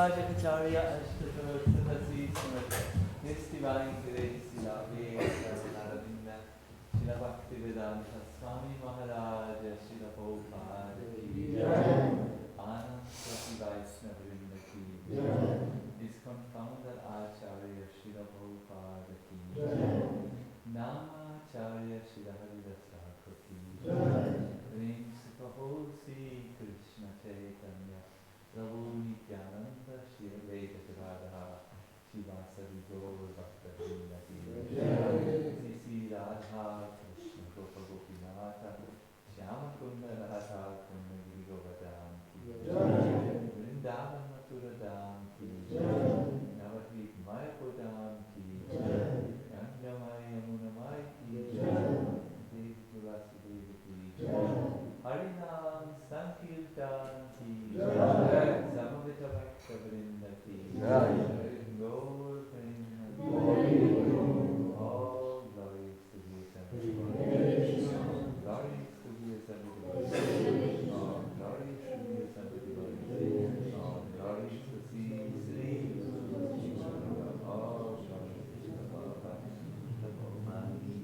Maharaj Acharya Ashtatasi Smriti His Divine Grace Silave Sarvanaravindra Srila Bhaktivedanta Swami Maharaj Srila Prabhupada Ki Anand Swati Vaishnavrinda Ki ISKCON Founder Acharya Srila Prabhupada Ki Namacharya Srila Haridasa Thakur Prem Supahosi Krishna Chaitanya Prabhu Nityananda Shri Advaita Radha Shivasari Gaur Bhakta Vrinda Ki Sri Radha Krishna Gopa Gopinata Shyama Kunda Radha Kunda Giri Govardhan Ki Vrindavan Mathura Dham Ki Navadvip Mayapur Dham Ki Gangamai Yamunamai Ki Devi Tulasi Devi Ki Harinam Sankirtan Ki Samavita Bhakta Vrinda Ki Gaur Prema All glories to the Assembled Glories to the Assembled All glories to the Assembled All glories to Sri All glories to the Baba the Almighty.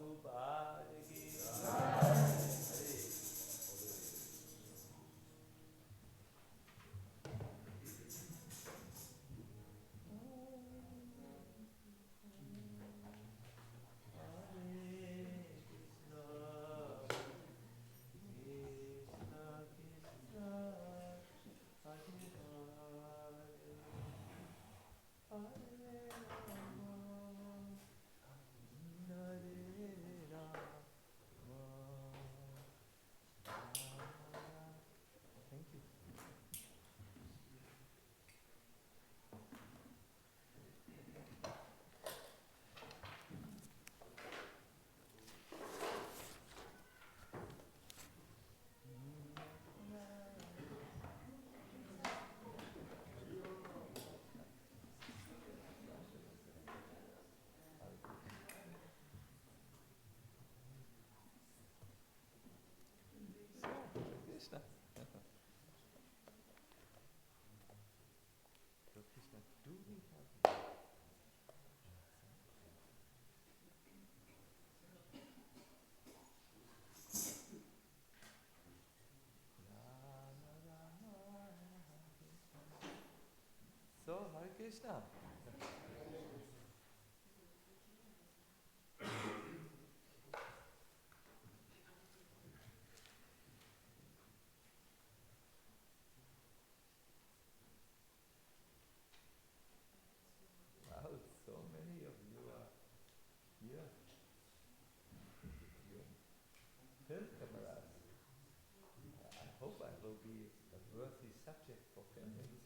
Prabhupada ki Thank you. Krishna. So Krishna, do we have So Hare Krishna. Wow, so many of you are here. Your film cameras. I hope I will be a worthy subject for filming.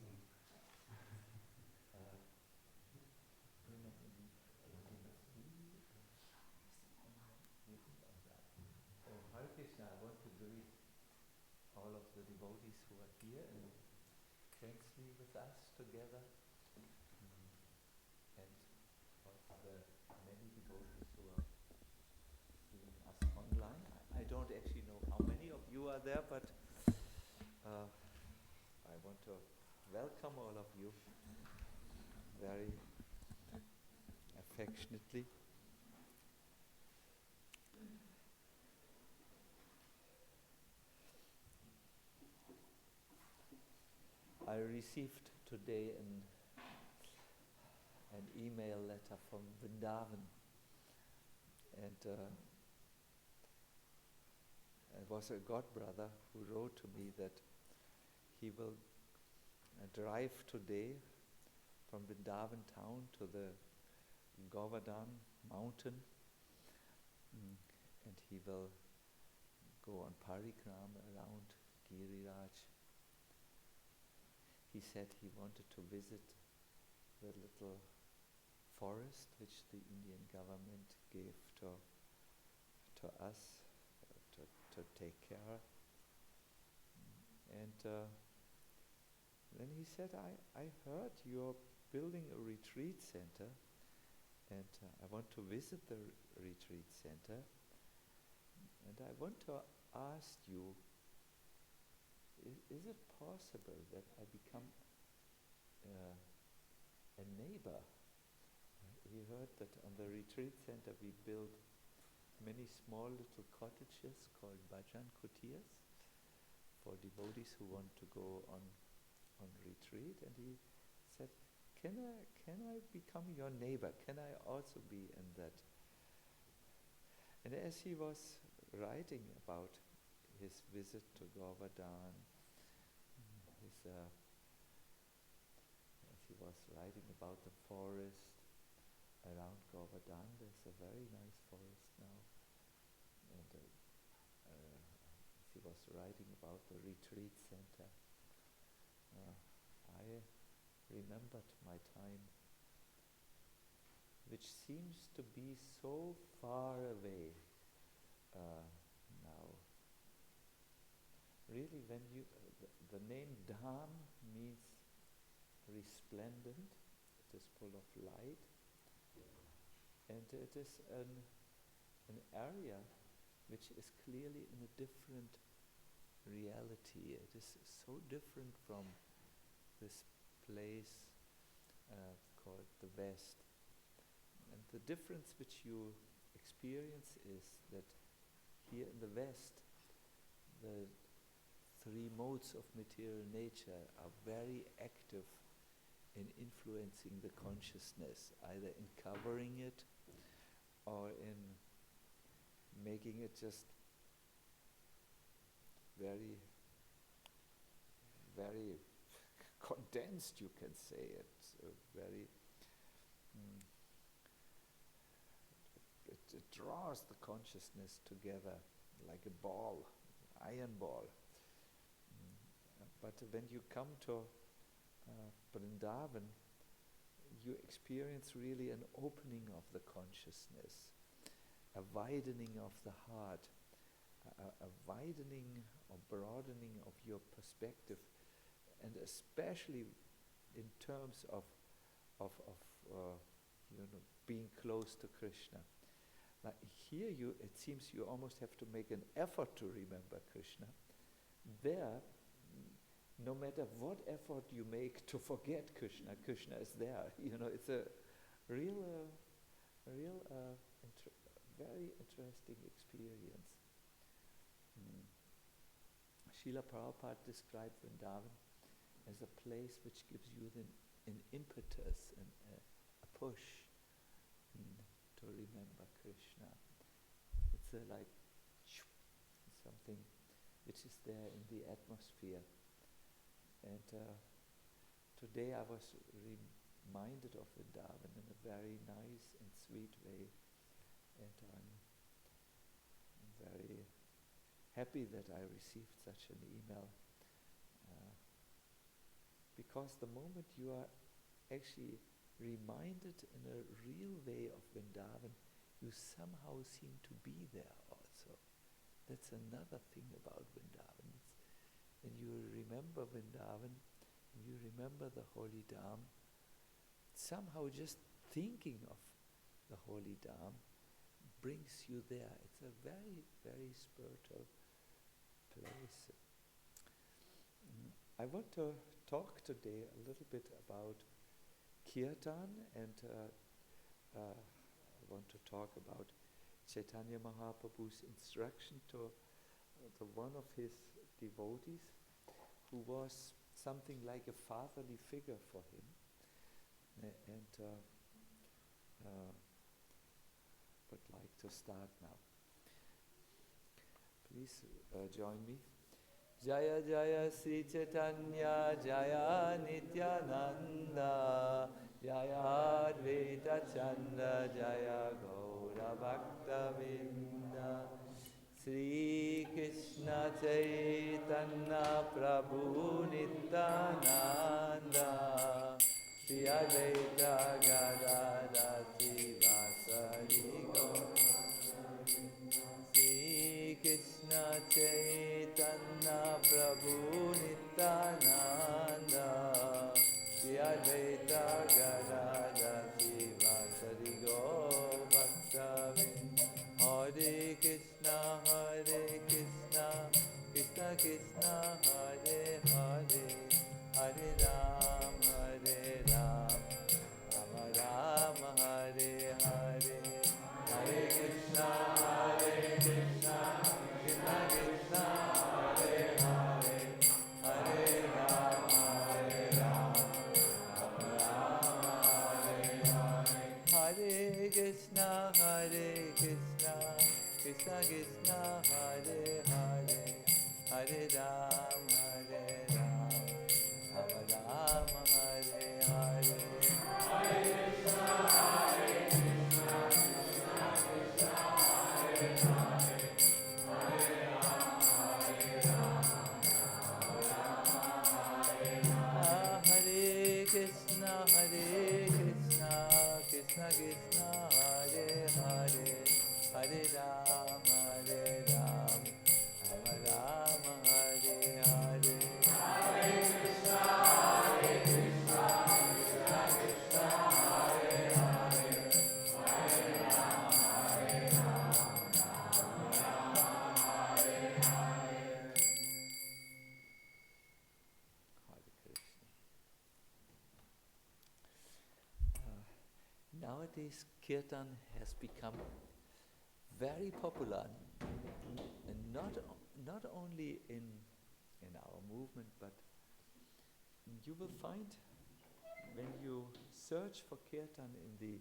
Oh, Hare Krishna, I want to greet all of the devotees who are here and intensely with us together. And also the many devotees who are seeing us online. I don't actually know how many of you are there, but I want to welcome all of you very affectionately. I received today an email letter from Vrindavan, and it was a godbrother who wrote to me that he will drive today from Vrindavan town to the Govardhan mountain, and he will go on parikram around Giriraj. He said he wanted to visit the little forest which the Indian government gave to us to take care. And then he said, I heard you're building a retreat center, and I want to visit the retreat center, and I want to ask you, is it possible that I become a neighbor? He heard that on the retreat center we built many small little cottages called bhajan kutias for devotees who want to go on retreat, and he said, can I become your neighbor? Can I also be in that? And as he was writing about his visit to Govardhan, as he was writing about the forest around Govardhan, there's a very nice forest now, and as he was writing about the retreat center, I remembered my time, which seems to be so far away now. Really, when the name Dham means resplendent, it is full of light, and it is an area which is clearly in a different reality. It is so different from this place called the West. And the difference which you experience is that here in the West, the three modes of material nature are very active in influencing the consciousness, either in covering it or in making it just very, very condensed, you can say. It's very, it draws the consciousness together like a ball, iron ball. But when you come to Vrindavan, you experience really an opening of the consciousness, a widening of the heart, a widening or broadening of your perspective, and especially in terms of being close to Krishna. Like here, it seems you almost have to make an effort to remember Krishna. There, no matter what effort you make to forget Krishna, Krishna is there. It's a real, very interesting experience. Srila Prabhupada described Vrindavan as a place which gives you an impetus and a push to remember Krishna. It's like something which is there in the atmosphere. And today I was reminded of Vrindavan in a very nice and sweet way, and I'm very happy that I received such an email, because the moment you are actually reminded in a real way of Vrindavan, you somehow seem to be there also. That's another thing about Vrindavan. When you remember Vrindavan, when you remember the Holy Dham, somehow just thinking of the Holy Dham brings you there. It's a very, very spiritual place. I want to talk today a little bit about Kirtan, and I want to talk about Chaitanya Mahaprabhu's instruction to one of his devotees, who was something like a fatherly figure for him. And would like to start now. Please join me. Jaya Jaya Sri Chaitanya Jaya Nityananda Jaya Advaita Chandra Jaya Gaura Bhakta Vinda Sri Krishna Chaitanya Prabhu Nityananda Sri Advaita Gadadhara Srivasari Gaura Sri Krishna Chaitanya Prabhu Nityananda Sri Advaita Gadadhara Srivasari Gaura Bhakta Vinda Hare Krishna Krishna Krishna Hare Hare Hare Ram Rama Rama Hare Hare Hare Krishna Krishna Krishna Hare Hare Hare Ram Rama Hare Hare Hare Krishna Krishna Krishna Hare Hare Hare Ram Rama Hare Hare Hare Krishna Krishna Krishna Hare Hare Hare Ram Rama Hare Hare Hare Krishna Krishna Krishna Hare Hare Hare Nowadays, Kirtan has become very popular, and not only in our movement, but you will find when you search for kirtan in the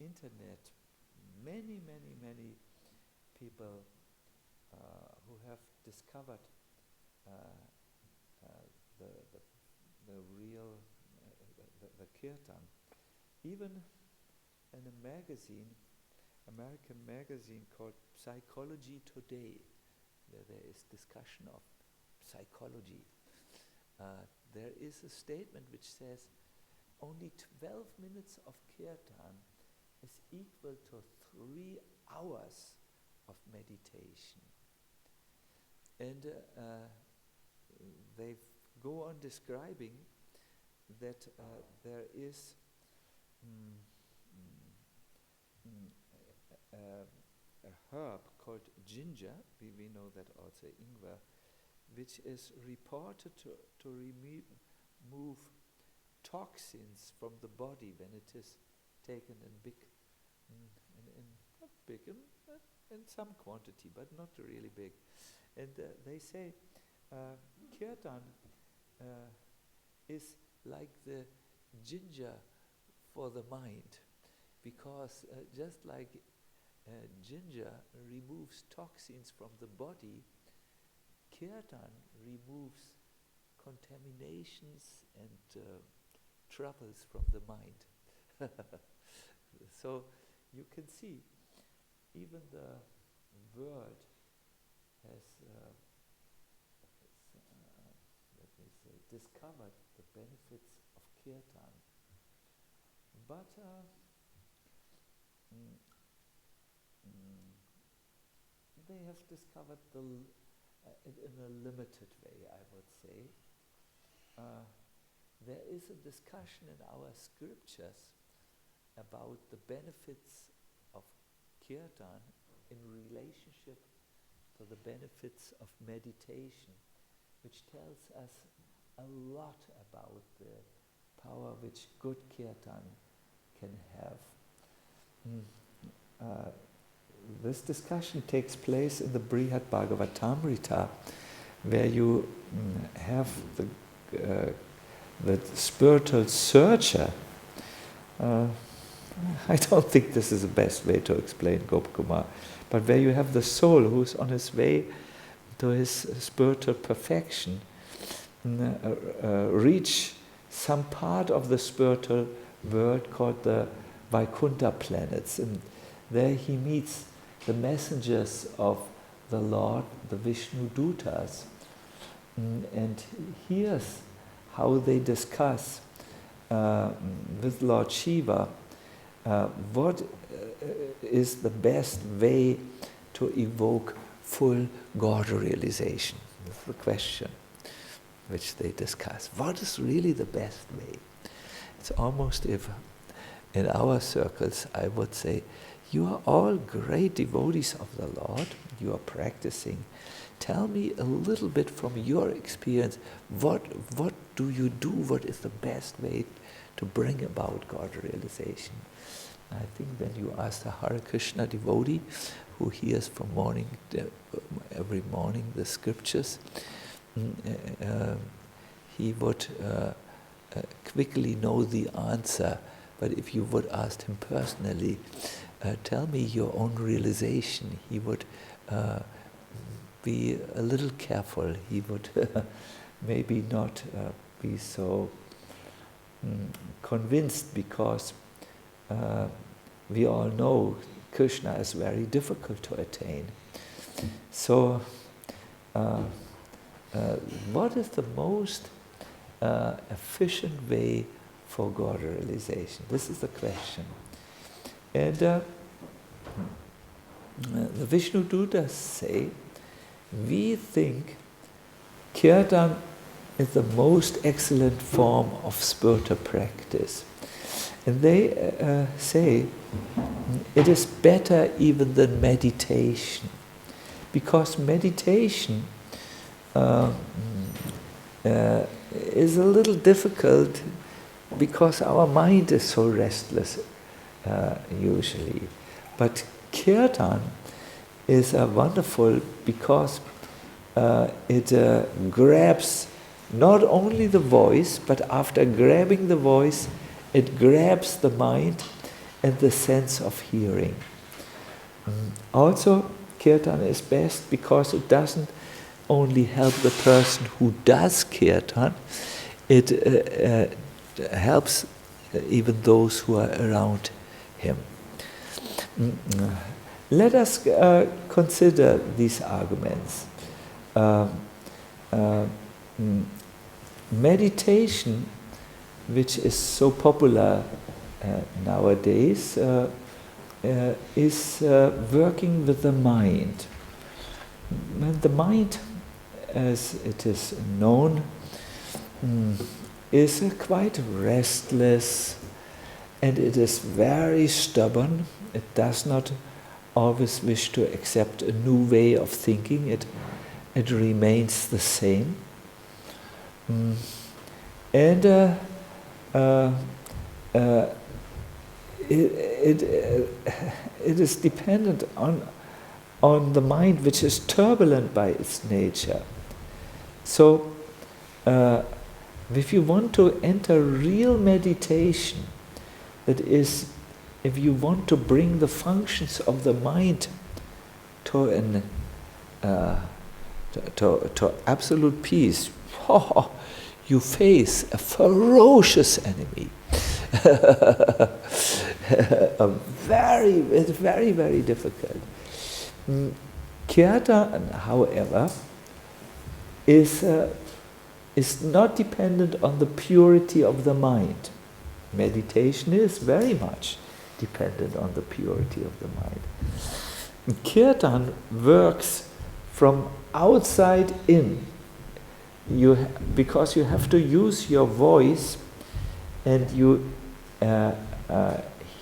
internet, many people who have discovered the real the kirtan. Even in a magazine, American magazine called Psychology Today, where there is discussion of psychology. There is a statement which says only 12 minutes of kirtan is equal to 3 hours of meditation. And they go on describing that there is a herb called ginger, we know that also ingwer, which is reported to remove toxins from the body when it is taken in not big, in some quantity, but not really big. And they say kirtan is like the ginger for the mind, because just like ginger removes toxins from the body, kirtan removes contaminations and troubles from the mind. So you can see, even the world has, let me say, discovered the benefits of kirtan. But they have discovered in a limited way, I would say. There is a discussion in our scriptures about the benefits of kirtan in relationship to the benefits of meditation, which tells us a lot about the power which good kirtan can have. This discussion takes place in the Brihad Bhagavatamrita, where you have the spiritual searcher. I don't think this is the best way to explain Gopakumar, but where you have the soul who's on his way to his spiritual perfection, reach some part of the spiritual world called the Vaikuntha planets, and there he meets the messengers of the Lord, the Vishnu Dutas, and hears how they discuss with Lord Shiva what is the best way to evoke full God realization. That's the question which they discuss. What is really the best way? It's almost if in our circles I would say, you are all great devotees of the Lord, you are practicing. Tell me a little bit from your experience, what do you do? What is the best way to bring about God realization? I think when you ask a Hare Krishna devotee who hears from every morning the scriptures, he would quickly know the answer. But if you would ask him personally, tell me your own realization, he would be a little careful. He would maybe not be so convinced, because we all know Krishna is very difficult to attain. So, what is the most efficient way for God realization? This is the question. And the Vishnu Dutas say, we think kirtan is the most excellent form of spiritual practice. And they say it is better even than meditation, because meditation is a little difficult because our mind is so restless usually. But kirtan is wonderful because it grabs not only the voice, but after grabbing the voice, it grabs the mind and the sense of hearing. Also, kirtan is best because it doesn't only help the person who does kirtan, it helps even those who are around him. Let us consider these arguments. Meditation, which is so popular nowadays, is working with the mind. And the mind, as it is known, is quite restless, and it is very stubborn. It does not always wish to accept a new way of thinking. It remains the same. And it is dependent on the mind, which is turbulent by its nature. So, if you want to enter real meditation, that is, if you want to bring the functions of the mind to absolute peace, you face a ferocious enemy. It's very, very difficult. Kirtan, however, is not dependent on the purity of the mind. Meditation is very much dependent on the purity of the mind. Kirtan works from outside in. Because you have to use your voice, and you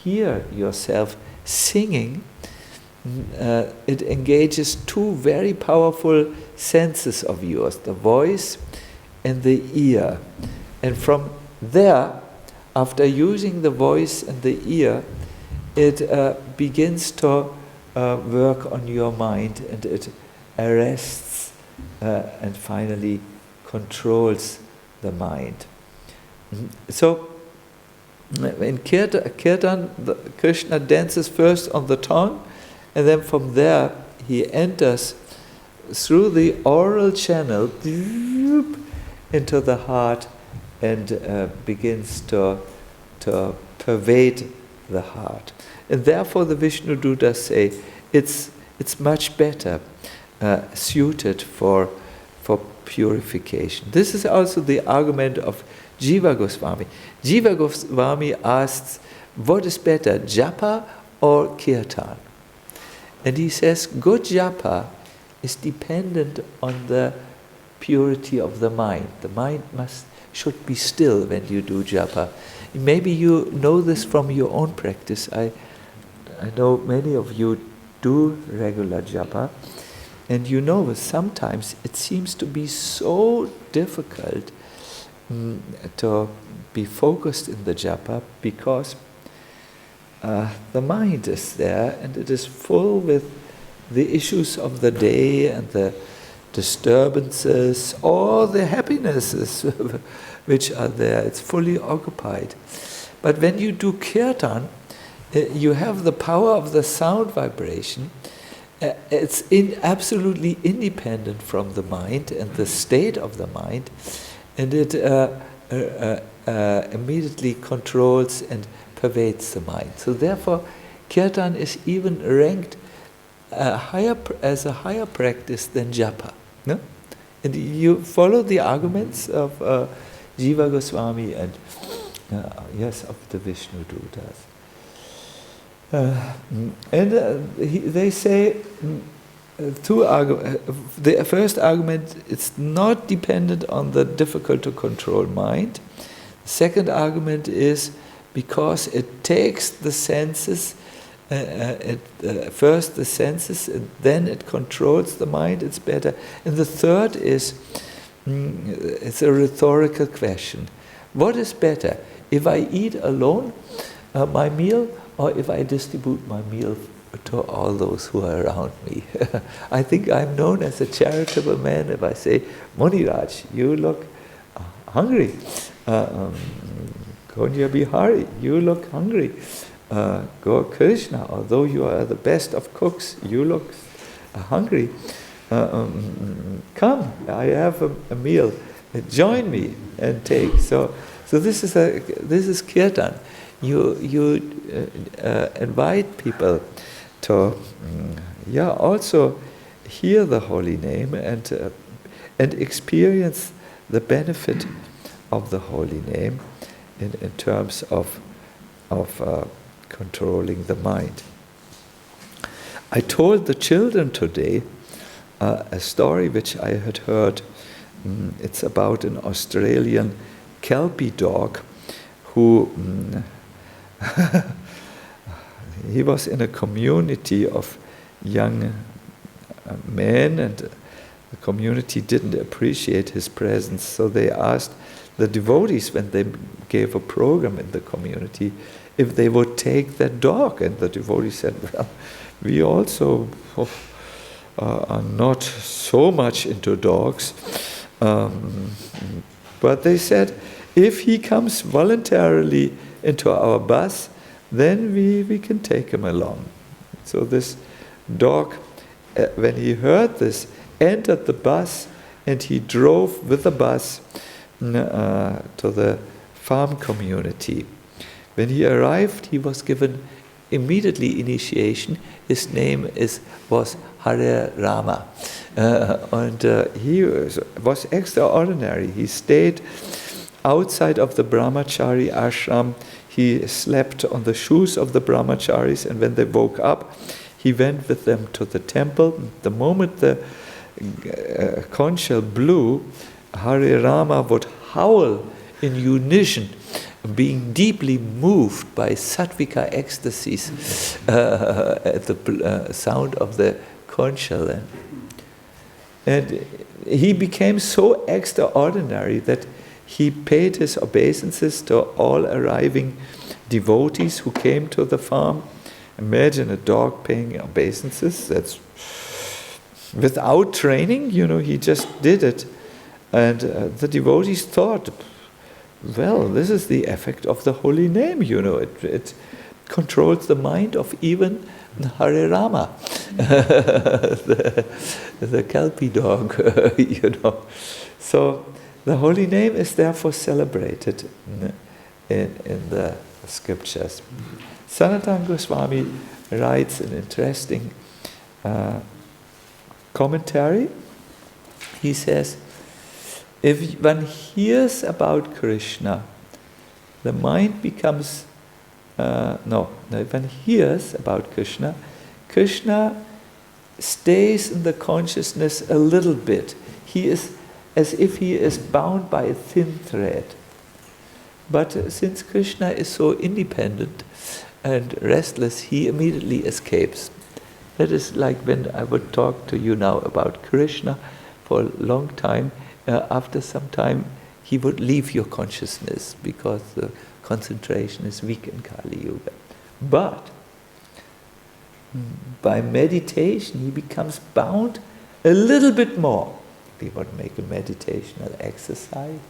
hear yourself singing, it engages two very powerful senses of yours, the voice and the ear. And from there, after using the voice and the ear, it begins to work on your mind, and it arrests and finally controls the mind. So, in Kirtan, Krishna dances first on the tongue, and then from there he enters through the oral channel into the heart and begins to pervade the heart. And therefore the Vishnu Dutas say it's much better suited for purification. This is also the argument of Jiva Goswami. Jiva Goswami asks, what is better, japa or kirtan? And he says, good japa is dependent on the purity of the mind. The mind should be still when you do japa. Maybe you know this from your own practice. I know many of you do regular japa, and you know sometimes it seems to be so difficult to be focused in the japa because the mind is there and it is full with the issues of the day and the disturbances, all the happinesses which are there. It's fully occupied. But when you do kirtan, you have the power of the sound vibration. It's absolutely independent from the mind and the state of the mind, and it immediately controls and pervades the mind. So therefore, kirtan is even ranked as a higher practice than japa. No? And you follow the arguments of Jiva Goswami and yes, of the Vishnu Dutas. They say two arguments. The first argument, it's not dependent on the difficult to control mind. The second argument is because it takes the senses, first the senses, and then it controls the mind, it's better. And the third is, it's a rhetorical question. What is better, if I eat alone my meal, or if I distribute my meal to all those who are around me. I think I'm known as a charitable man if I say, Muniraj, you look hungry. Konya Bihari, you look hungry. Gaur Krishna, although you are the best of cooks, you look hungry. Come, I have a meal. Join me and take. So this is kirtan. You invite people to also hear the holy name and experience the benefit of the holy name in terms of controlling the mind. I told the children today a story which I had heard. It's about an Australian Kelpie dog who he was in a community of young men, and the community didn't appreciate his presence, so they asked the devotees, when they gave a program in the community, if they would take that dog. And the devotees said, well, we also are not so much into dogs, but they said, if he comes voluntarily into our bus, then we can take him along. So this dog, when he heard this, entered the bus, and he drove with the bus to the farm community. When he arrived, he was given immediately initiation. His name was Hare Rama, and he was extraordinary. He stayed outside of the brahmachari ashram. He slept on the shoes of the brahmacharis, and when they woke up, he went with them to the temple. The moment the conch shell blew, Hare Rama would howl in unison, being deeply moved by sattvika ecstasies at the sound of the conch shell. And he became so extraordinary that he paid his obeisances to all arriving devotees who came to the farm. Imagine a dog paying obeisances. That's without training, he just did it. And the devotees thought, well, this is the effect of the holy name, it controls the mind of even Hare Rama, the Kelpie dog, So the holy name is therefore celebrated in the scriptures. Sacinandana Goswami writes an interesting commentary. He says, if one hears about Krishna, the mind becomes, if one hears about Krishna, Krishna stays in the consciousness a little bit. He is as if he is bound by a thin thread. But since Krishna is so independent and restless, he immediately escapes. That is like when I would talk to you now about Krishna for a long time. After some time, he would leave your consciousness because the concentration is weak in Kali Yuga. But by meditation, he becomes bound a little bit more. We would make a meditational exercise,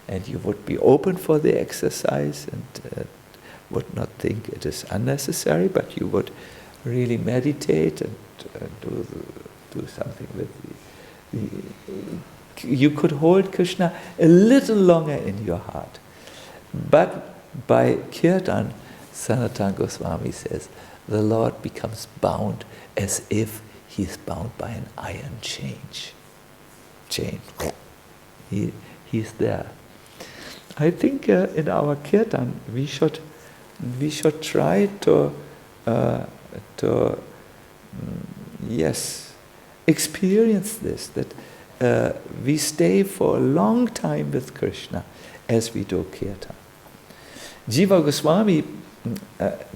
and you would be open for the exercise and would not think it is unnecessary, but you would really meditate and do something with you could hold Krishna a little longer in your heart. But by kirtan, Sanatana Goswami says, the Lord becomes bound as if he is bound by an iron chain. He's there. I think in our kirtan we should try to experience this, that we stay for a long time with Krishna as we do kirtan. Jiva Goswami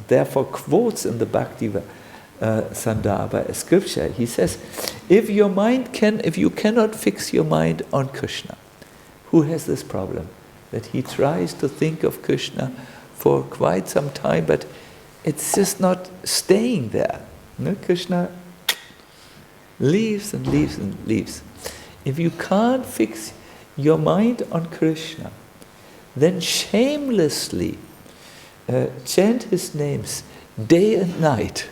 therefore quotes in the Bhakti Sandarbha a scripture. He says, if you cannot fix your mind on Krishna, who has this problem? That he tries to think of Krishna for quite some time, but it's just not staying there. No, Krishna leaves and leaves and leaves. If you can't fix your mind on Krishna, then shamelessly chant his names day and night.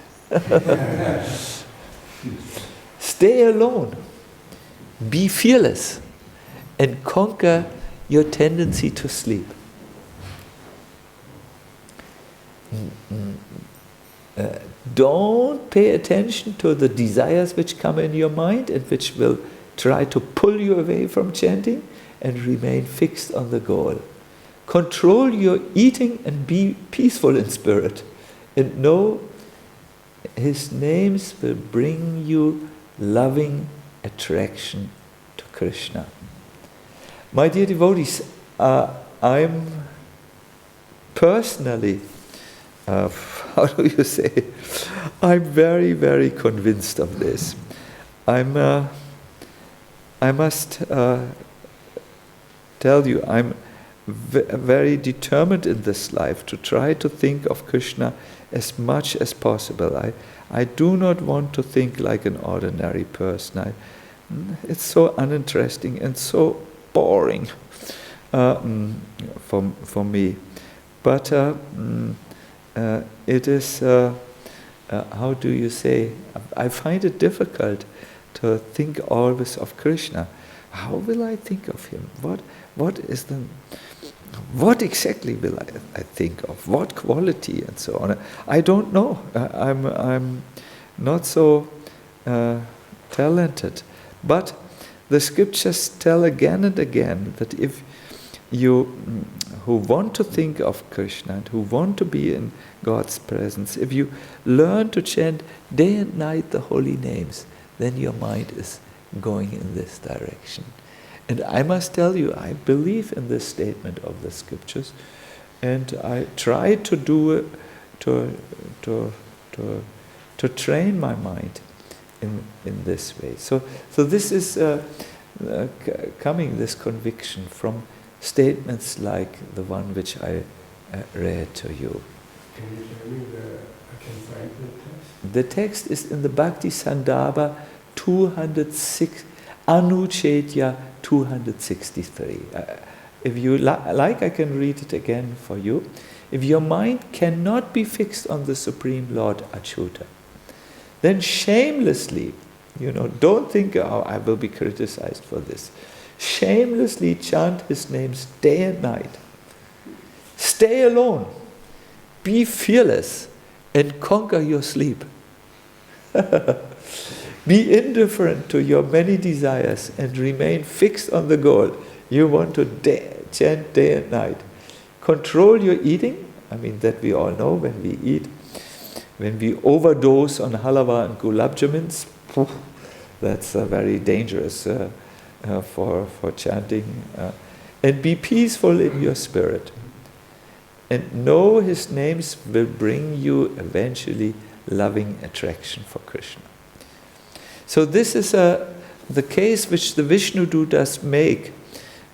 Stay alone. Be fearless and conquer your tendency to sleep. Don't pay attention to the desires which come in your mind and which will try to pull you away from chanting, and remain fixed on the goal. Control your eating and be peaceful in spirit. And know his names will bring you loving attraction to Krishna. My dear devotees, I'm personally, how do you say, I'm very, very convinced of this. I must tell you, I'm very determined in this life to try to think of Krishna as much as possible. I do not want to think like an ordinary person. It's so uninteresting and so boring for me. But it is, how do you say, I find it difficult to think always of Krishna. How will I think of him? What exactly will I think of? What quality and so on? I don't know. I'm not so talented. But the scriptures tell again and again that if you who want to think of Krishna and who want to be in God's presence, if you learn to chant day and night the holy names, then your mind is going in this direction. And I must tell you, I believe in this statement of the scriptures, and I try to do it, to train my mind in this way. So this is coming, this conviction, from statements like the one which I read to you. Can you tell me I can find the text? The text is in the Bhakti Sandarbha 206, Anuchetya 263. If you like, I can read it again for you. If your mind cannot be fixed on the Supreme Lord Achyuta, then shamelessly, don't think, oh, I will be criticized for this. Shamelessly chant his names day and night. Stay alone. Be fearless and conquer your sleep. Be indifferent to your many desires and remain fixed on the goal. You want to chant day and night. Control your eating. I mean, that we all know when we eat. When we overdose on halava and gulab jamins, that's very dangerous for chanting. And be peaceful in your spirit. And know his names will bring you eventually loving attraction for Krishna. So this is the case which the Vishnu Dutas make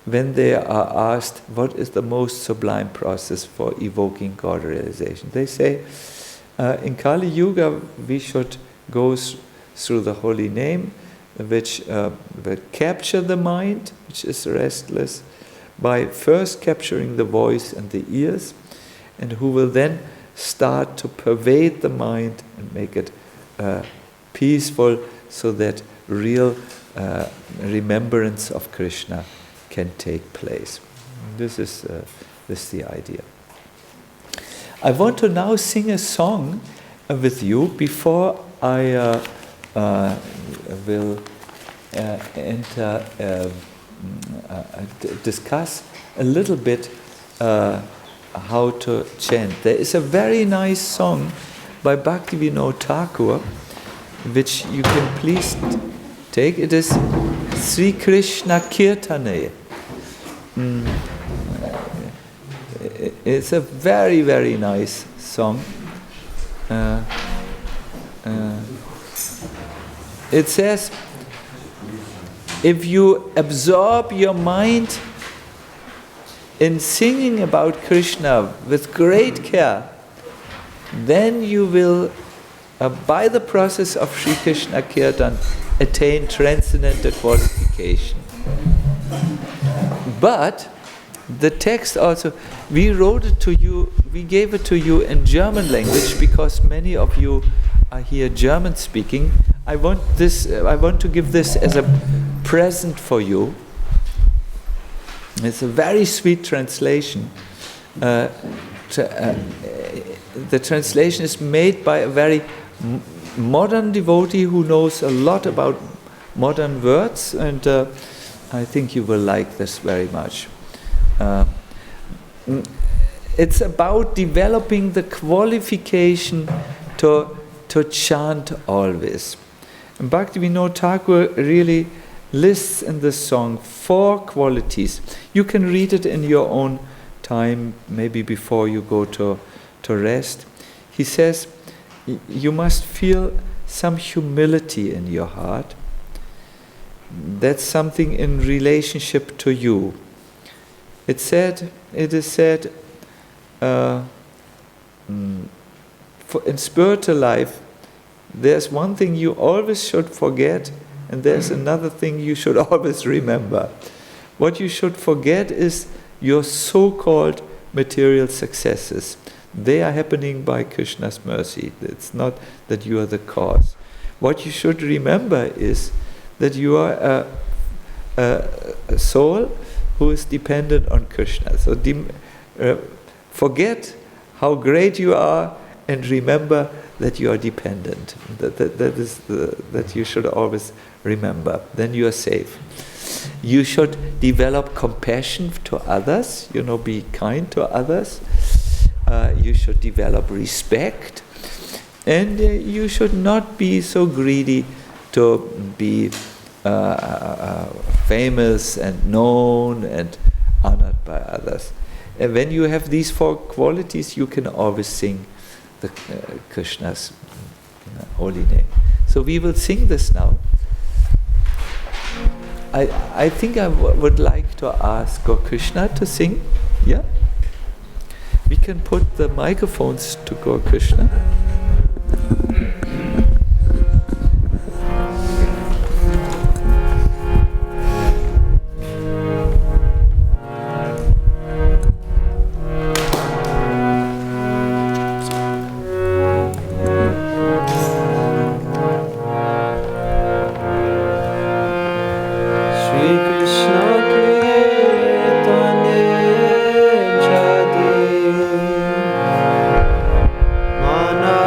when they are asked what is the most sublime process for evoking God realization. They say, in Kali Yuga we should go through the holy name, which will capture the mind, which is restless, by first capturing the voice and the ears, and who will then start to pervade the mind and make it peaceful, so that real remembrance of Krishna can take place. This is the idea. I want to now sing a song with you before I will discuss a little bit how to chant. There is a very nice song by Bhaktivinoda Thakur, which you can please take. It is Sri Krishna Kirtane. It's a very, very nice song. It says, if you absorb your mind in singing about Krishna with great care, then you will by the process of Sri Krishna Kirtan, attain transcendental qualification. But the text also, we wrote it to you, we gave it to you in German language because many of you are here German speaking. I want to give this as a present for you. It's a very sweet translation. The translation is made by a very modern devotee who knows a lot about modern words, and I think you will like this very much. It's about developing the qualification to chant always. And Bhaktivinoda Thakur really lists in this song 4 qualities. You can read it in your own time, maybe before you go to rest. He says, you must feel some humility in your heart. That's something in relationship to you. It is said, in spiritual life, there's one thing you always should forget, and there's another thing you should always remember. What you should forget is your so-called material successes. They are happening by Krishna's mercy. It's not that you are the cause. What you should remember is that you are a soul who is dependent on Krishna. So forget how great you are and remember that you are dependent. That you should always remember. Then you are safe. You should develop compassion to others, be kind to others. You should develop respect. And you should not be so greedy to be famous and known and honored by others. And when you have these 4 qualities, you can always sing the Krishna's holy name. So we will sing this now. I think I would like to ask Gaur Krishna to sing. Yeah? We can put the microphones to Gaur Krishna. Mana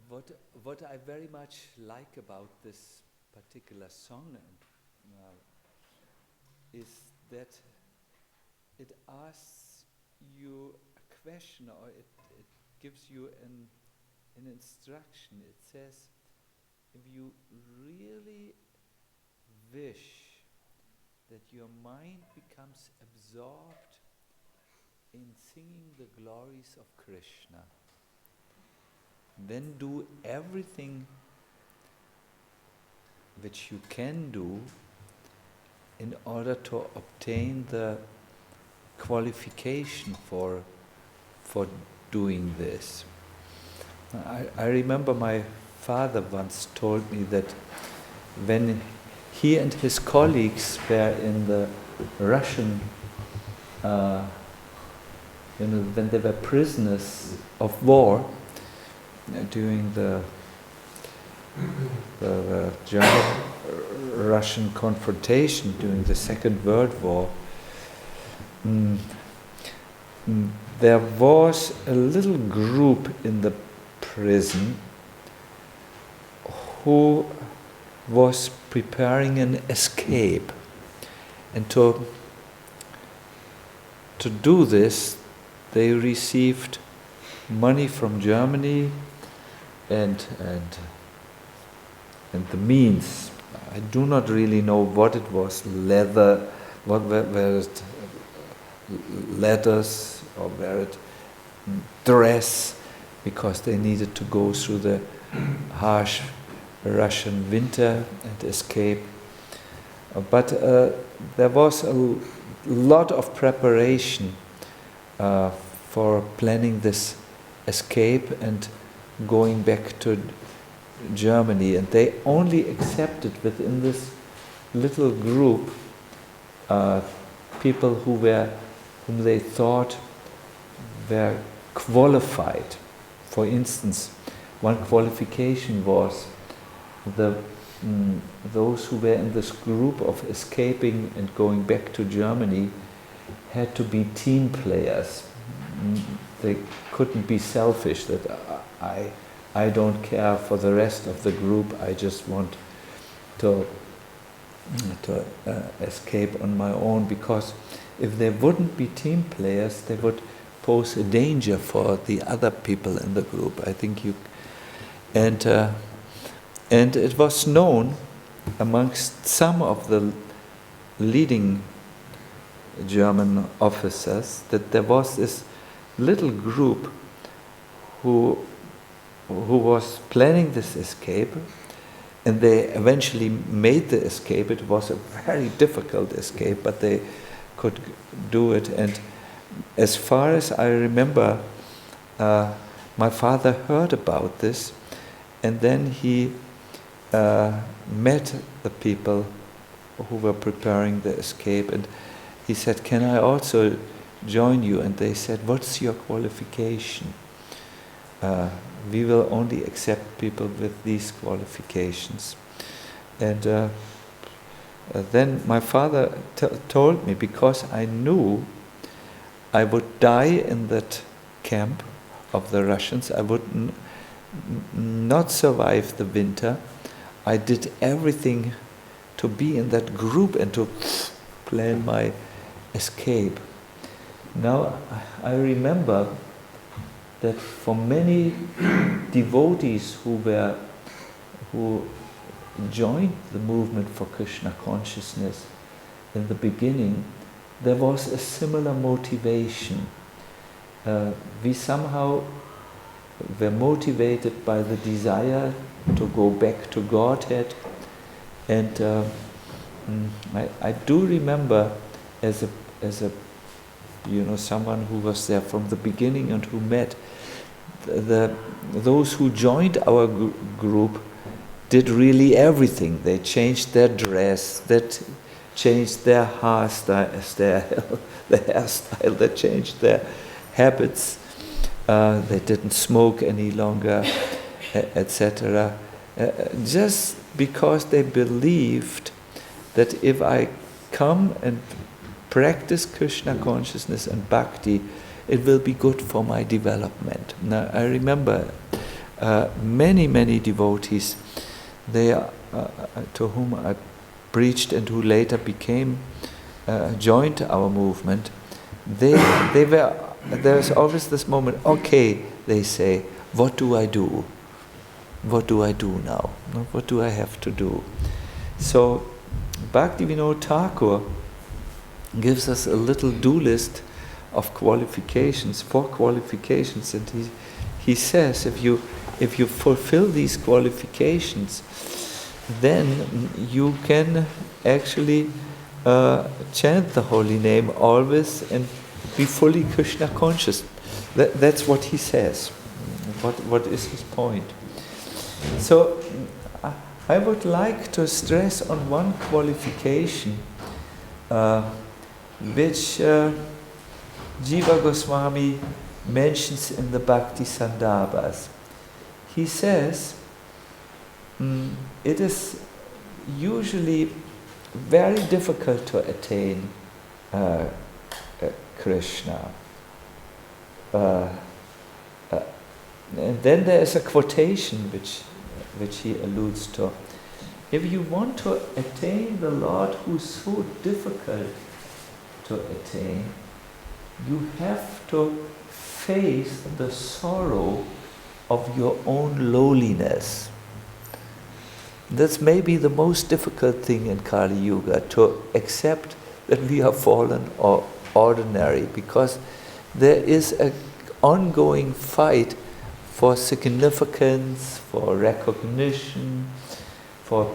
what I very much like about this particular song is that it asks you a question, or it gives you an instruction. It says, if you really wish that your mind becomes absorbed in singing the glories of Krishna, then do everything which you can do in order to obtain the qualification for doing this. I remember my father once told me that when he and his colleagues were in the Russian, when they were prisoners of war during the German-Russian confrontation during the Second World War, there was a little group in the prison who was preparing an escape. And to do this, they received money from Germany and the means. I do not really know what it was, leather, where it letters, or where it dress, because they needed to go through the harsh Russian winter and escape. But there was a lot of preparation for planning this escape and going back to Germany, and they only accepted within this little group people whom they thought were qualified. For instance, one qualification was those who were in this group of escaping and going back to Germany had to be team players. They couldn't be selfish, that I don't care for the rest of the group, I just want to escape on my own, because if they wouldn't be team players, they would pose a danger for the other people in the group. I think and it was known amongst some of the leading German officers that there was this little group who was planning this escape, and they eventually made the escape. It was a very difficult escape, but they could do it. And as far as I remember, my father heard about this, and then he met the people who were preparing the escape, and he said, "Can I also join you?" And they said, "What's your qualification? We will only accept people with these qualifications." And then my father told me, because I knew I would die in that camp of the Russians, I would not survive the winter. I did everything to be in that group and to plan my escape. Now I remember that for many devotees who joined the movement for Krishna consciousness in the beginning, there was a similar motivation. We somehow were motivated by the desire to go back to Godhead, and I do remember as a someone who was there from the beginning and who met those who joined our group did really everything. They changed their dress, that changed their hairstyle, they changed their habits. They didn't smoke any longer, etc. Just because they believed that if I come and practice Krishna consciousness and bhakti, it will be good for my development. Now I remember many devotees, they to whom I preached and who later joined our movement, there's always this moment, okay, they say, what do I do? What do I do now? What do I have to do? So Bhaktivinoda Thakur gives us a little do list of qualifications, 4 qualifications, and he says if you fulfill these qualifications, then you can actually chant the holy name always and be fully Krishna conscious. That's what he says. What is his point? So I would like to stress on one qualification which Jiva Goswami mentions in the Bhakti Sandarbhas. He says it is usually very difficult to attain Krishna. And then there is a quotation which he alludes to. If you want to attain the Lord who is so difficult to attain, you have to face the sorrow of your own lowliness. That's maybe the most difficult thing in Kali Yuga, to accept that we are fallen or ordinary, because there is an ongoing fight for significance, for recognition, for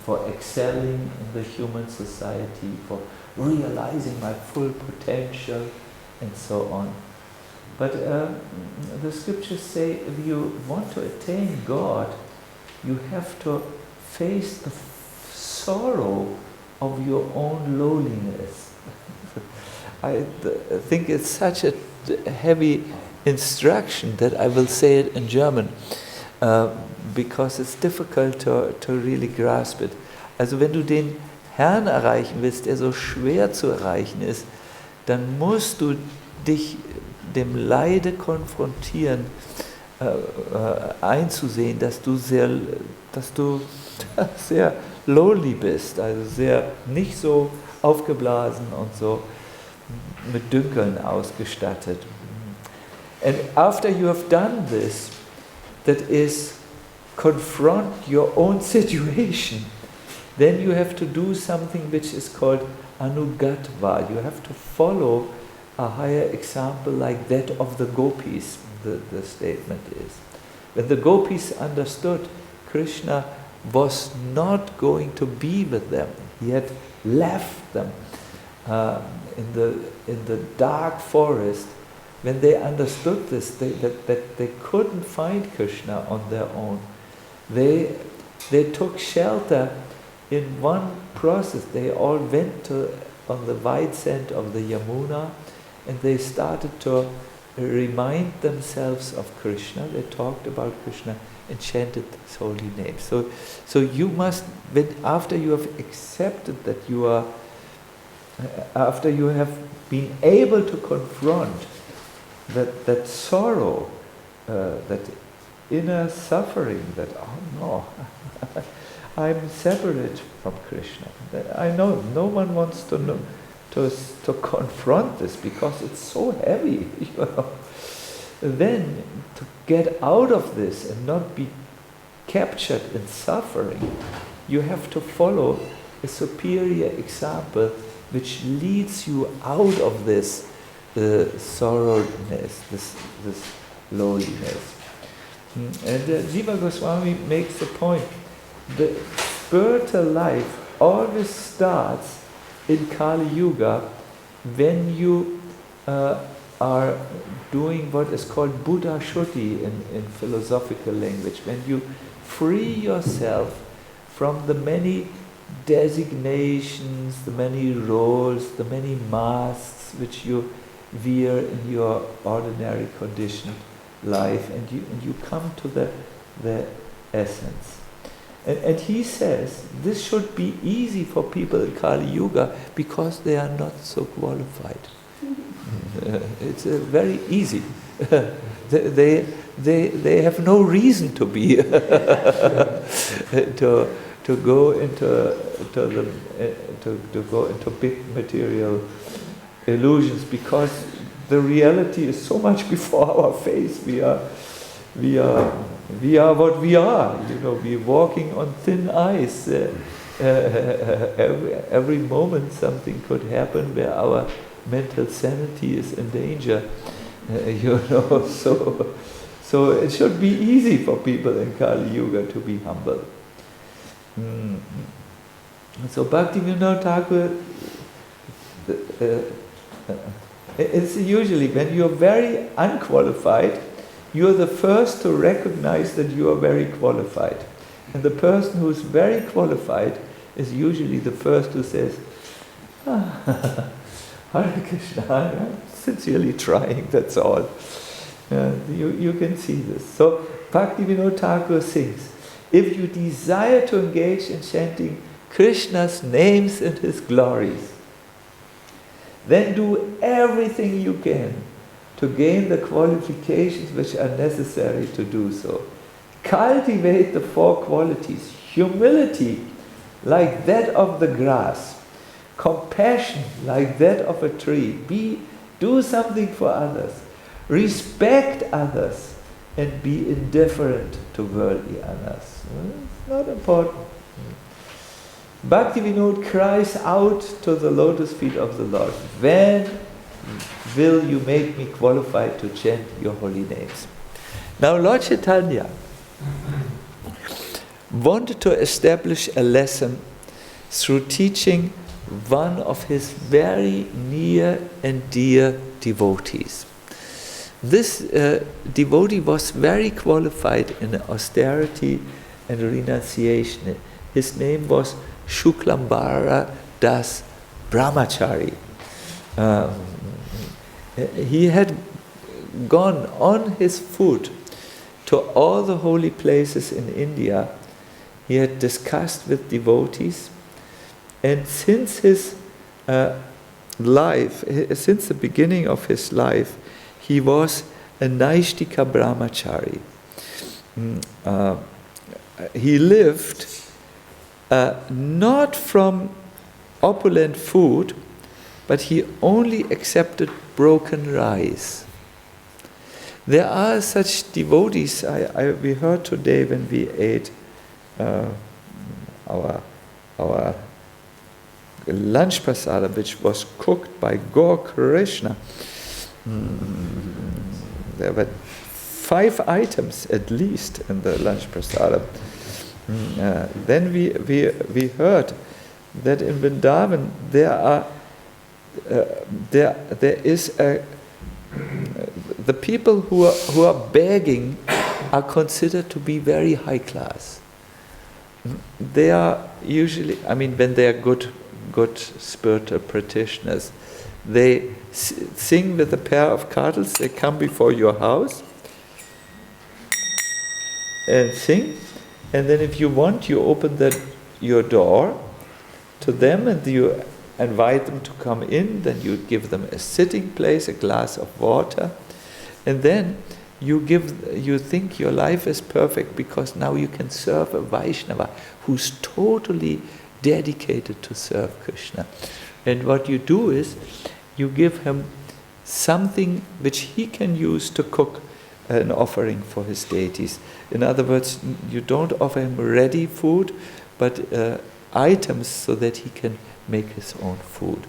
for excelling in the human society, for realizing my full potential, and so on. But the scriptures say if you want to attain God, you have to face the sorrow of your own lowliness. I think it's such a heavy instruction that I will say it in German, because it's difficult to really grasp it. Also wenn du den Herrn erreichen willst, der so schwer zu erreichen ist, dann musst du dich dem Leide konfrontieren, einzusehen, dass du sehr lowly bist, also sehr nicht so aufgeblasen und so mit Dünkeln ausgestattet. And after you have done this, that is, confront your own situation, then you have to do something which is called anugatva. You have to follow a higher example like that of the gopis, the statement is. When the gopis understood Krishna was not going to be with them, he had left them in the dark forest. When they understood this, that they couldn't find Krishna on their own, they took shelter in one process. They all went on the wide sand of the Yamuna, and they started to remind themselves of Krishna. They talked about Krishna and chanted his holy name. So you must, after you have accepted that you are, after you have been able to confront that sorrow, that inner suffering, that, oh no, I'm separate from Krishna. I know no one wants to know, to confront this because it's so heavy. Then to get out of this and not be captured in suffering, you have to follow a superior example which leads you out of this sorrowness, this lowliness. And Jiva Goswami makes the point, the spiritual life always starts in Kali Yuga when you are doing what is called Buddha Shuddhi in philosophical language, when you free yourself from the many designations, the many roles, the many masks which you wear in your ordinary conditioned life, and you come to the essence. And he says this should be easy for people in Kali Yuga because they are not so qualified. It's very easy. they have no reason to be to go into big material illusions, because the reality is so much before our face. We are what we are. We're walking on thin ice. Every moment something could happen where our mental sanity is in danger. So it should be easy for people in Kali Yuga to be humble. So Bhaktivinoda Thakur, it's usually when you're very unqualified, you're the first to recognize that you are very qualified. And the person who's very qualified is usually the first who says, Hare Krishna, I'm sincerely trying, that's all. You can see this. So Bhaktivinoda Thakur sings, if you desire to engage in chanting Krishna's names and his glories, then do everything you can to gain the qualifications which are necessary to do so. Cultivate the 4 qualities: humility, like that of the grass; compassion, like that of a tree; do something for others; respect others, and be indifferent to worldly others. It's not important. Bhaktivinoda cries out to the lotus feet of the Lord, when will you make me qualified to chant your holy names? Now Lord Chaitanya wanted to establish a lesson through teaching one of his very near and dear devotees. This devotee was very qualified in austerity and renunciation. His name was Shuklambara Das Brahmachari. He had gone on his foot to all the holy places in India. He had discussed with devotees, and since his life, since the beginning of his life, he was a Naishtika Brahmachari. He lived not from opulent food, but he only accepted broken rice. There are such devotees, we heard today when we ate our lunch prasada, which was cooked by Gaur Krishna. There were 5 items at least in the lunch prasada. Then we heard that in Vrindavan there is the people who are begging are considered to be very high class. They are usually, when they are good spiritual practitioners, they sing with a pair of cartels. They come before your house and sing, and then if you want, you open your door to them and you invite them to come in. Then you give them a sitting place, a glass of water, and then you think your life is perfect because now you can serve a Vaishnava who's totally dedicated to serve Krishna. And what you do is you give him something which he can use to cook an offering for his deities. In other words, you don't offer him ready food, but items so that he can make his own food.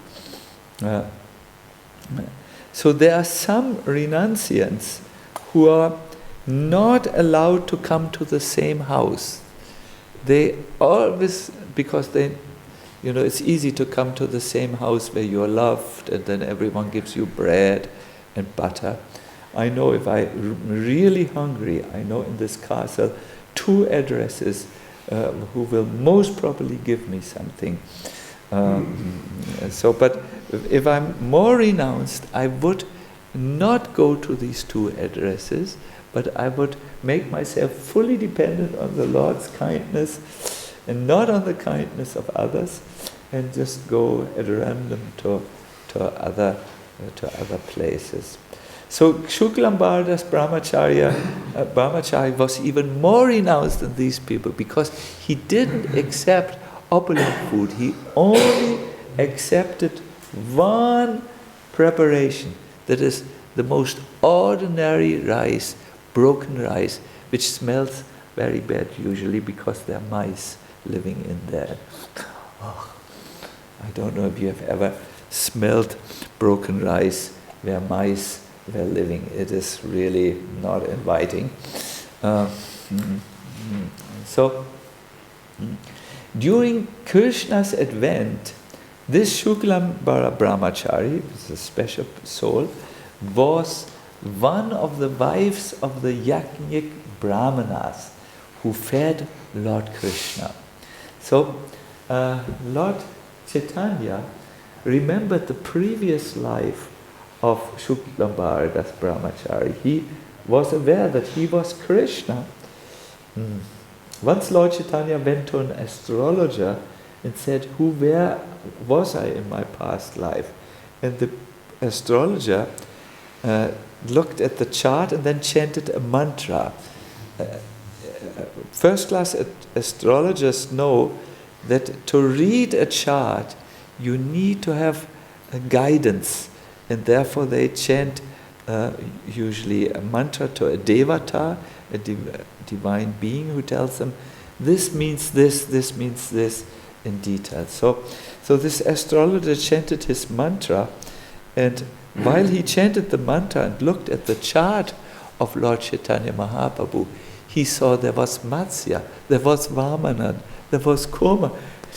So there are some renunciants who are not allowed to come to the same house. They always, because it's easy to come to the same house where you're loved, and then everyone gives you bread and butter. I know if I'm really hungry, I know in this castle 2 addresses who will most probably give me something. But if I'm more renounced, I would not go to these 2 addresses, but I would make myself fully dependent on the Lord's kindness and not on the kindness of others, and just go at random to other places. So Shuklambarada's brahmachari was even more renounced than these people because he didn't accept opulent food. He only accepted one preparation, that is the most ordinary rice, broken rice, which smells very bad usually because there are mice living in there. Oh, I don't know if you have ever smelled broken rice where mice were living. It is really not inviting. During Krishna's advent, this Shuklambara brahmachari, a special soul, was one of the wives of the Yajnik Brahmanas who fed Lord Krishna. So, Lord Chaitanya remembered the previous life of Shuklambarada's brahmachari. He was aware that he was Krishna. Once Lord Chaitanya went to an astrologer and said, where was I in my past life? And the astrologer looked at the chart and then chanted a mantra. First-class astrologers know that to read a chart, you need to have a guidance, and therefore they chant usually a mantra to a devata, a divine being who tells them, this means this means this in detail. So this astrologer chanted his mantra, and while he chanted the mantra and looked at the chart of Lord Chaitanya Mahaprabhu, he saw there was Matsya, there was Vamanan, there was Kurma.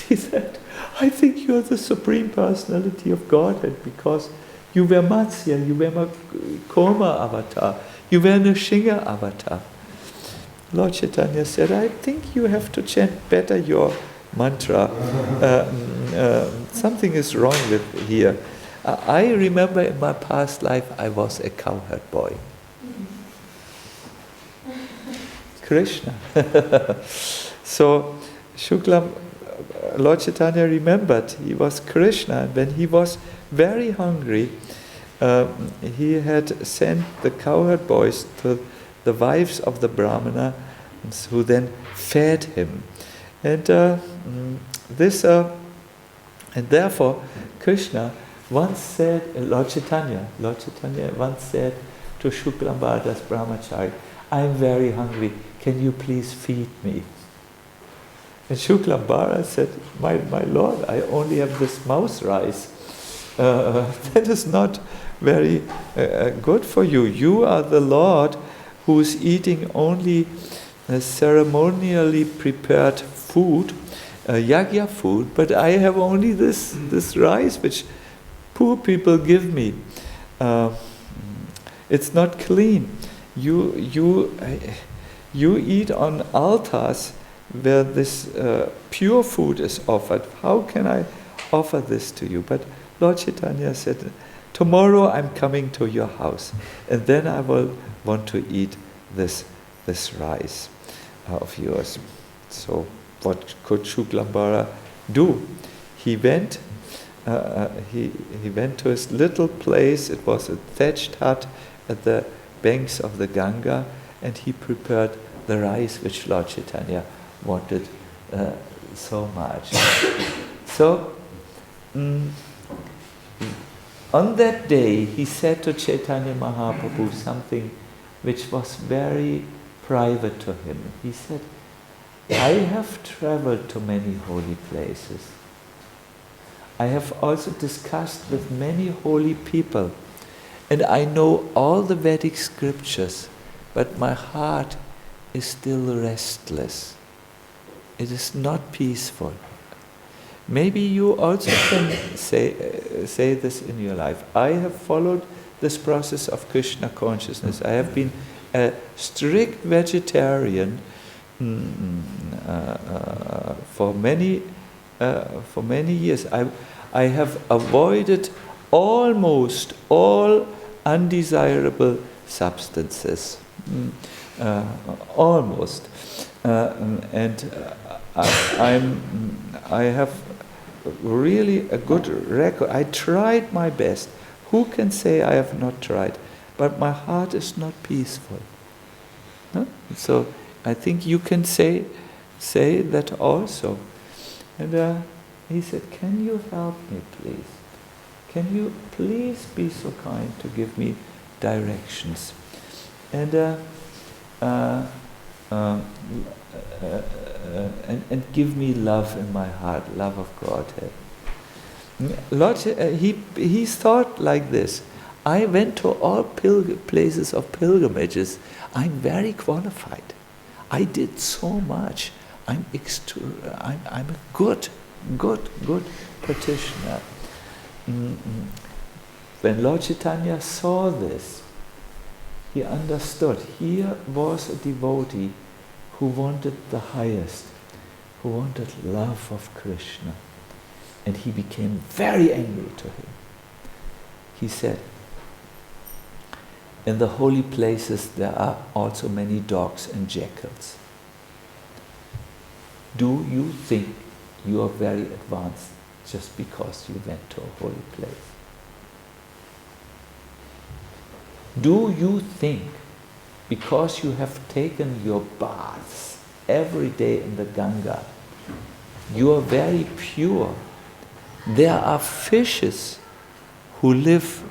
He said, I think you are the Supreme Personality of Godhead because you were Matsya, you were Kurma avatar, you were Nrsimha avatar. Lord Chaitanya said, I think you have to chant better your mantra. Something is wrong with here. I remember in my past life I was a cowherd boy. Krishna. So Lord Chaitanya remembered he was Krishna, and when he was very hungry, he had sent the cowherd boys to the wives of the Brahmana, who then fed him. And therefore Krishna once said, Lord Chaitanya once said to Shuklambarada's brahmachari, I am very hungry, can you please feed me? And Shuklambara said, my lord, I only have this mouse rice. That is not very good for you. You are the Lord who is eating only ceremonially prepared food, yagya food, but I have only this rice which poor people give me. It's not clean. You eat on altars where this pure food is offered. How can I offer this to you? But Lord Chaitanya said, tomorrow I'm coming to your house, and then I will want to eat this rice of yours. So what could Shuklambara do? He went to his little place. It was a thatched hut at the banks of the Ganga, and he prepared the rice which Lord Chaitanya wanted so much. So on that day he said to Chaitanya Mahaprabhu something which was very private to him. He said, I have traveled to many holy places. I have also discussed with many holy people, and I know all the Vedic scriptures, but my heart is still restless. It is not peaceful. Maybe you also can say this in your life. I have followed this process of Krishna consciousness. I have been a strict vegetarian for many years. I have avoided almost all undesirable substances, almost, and I have really a good record. I tried my best. Who can say I have not tried? but my heart is not peaceful. Huh? So I think you can say that also. And he said, can you help me, please? Can you please be so kind to give me directions? And and give me love in my heart, love of Godhead. Lord, he thought like this. I went to all places of pilgrimages. I'm very qualified. I did so much. I'm a good practitioner. When Lord Chaitanya saw this, he understood. Here was a devotee who wanted the highest, who wanted love of Krishna. And he became very angry to him. He said, in the holy places there are also many dogs and jackals. Do you think you are very advanced just because you went to a holy place? Do you think because you have taken your baths every day in the Ganga, you are very pure? There are fishes who live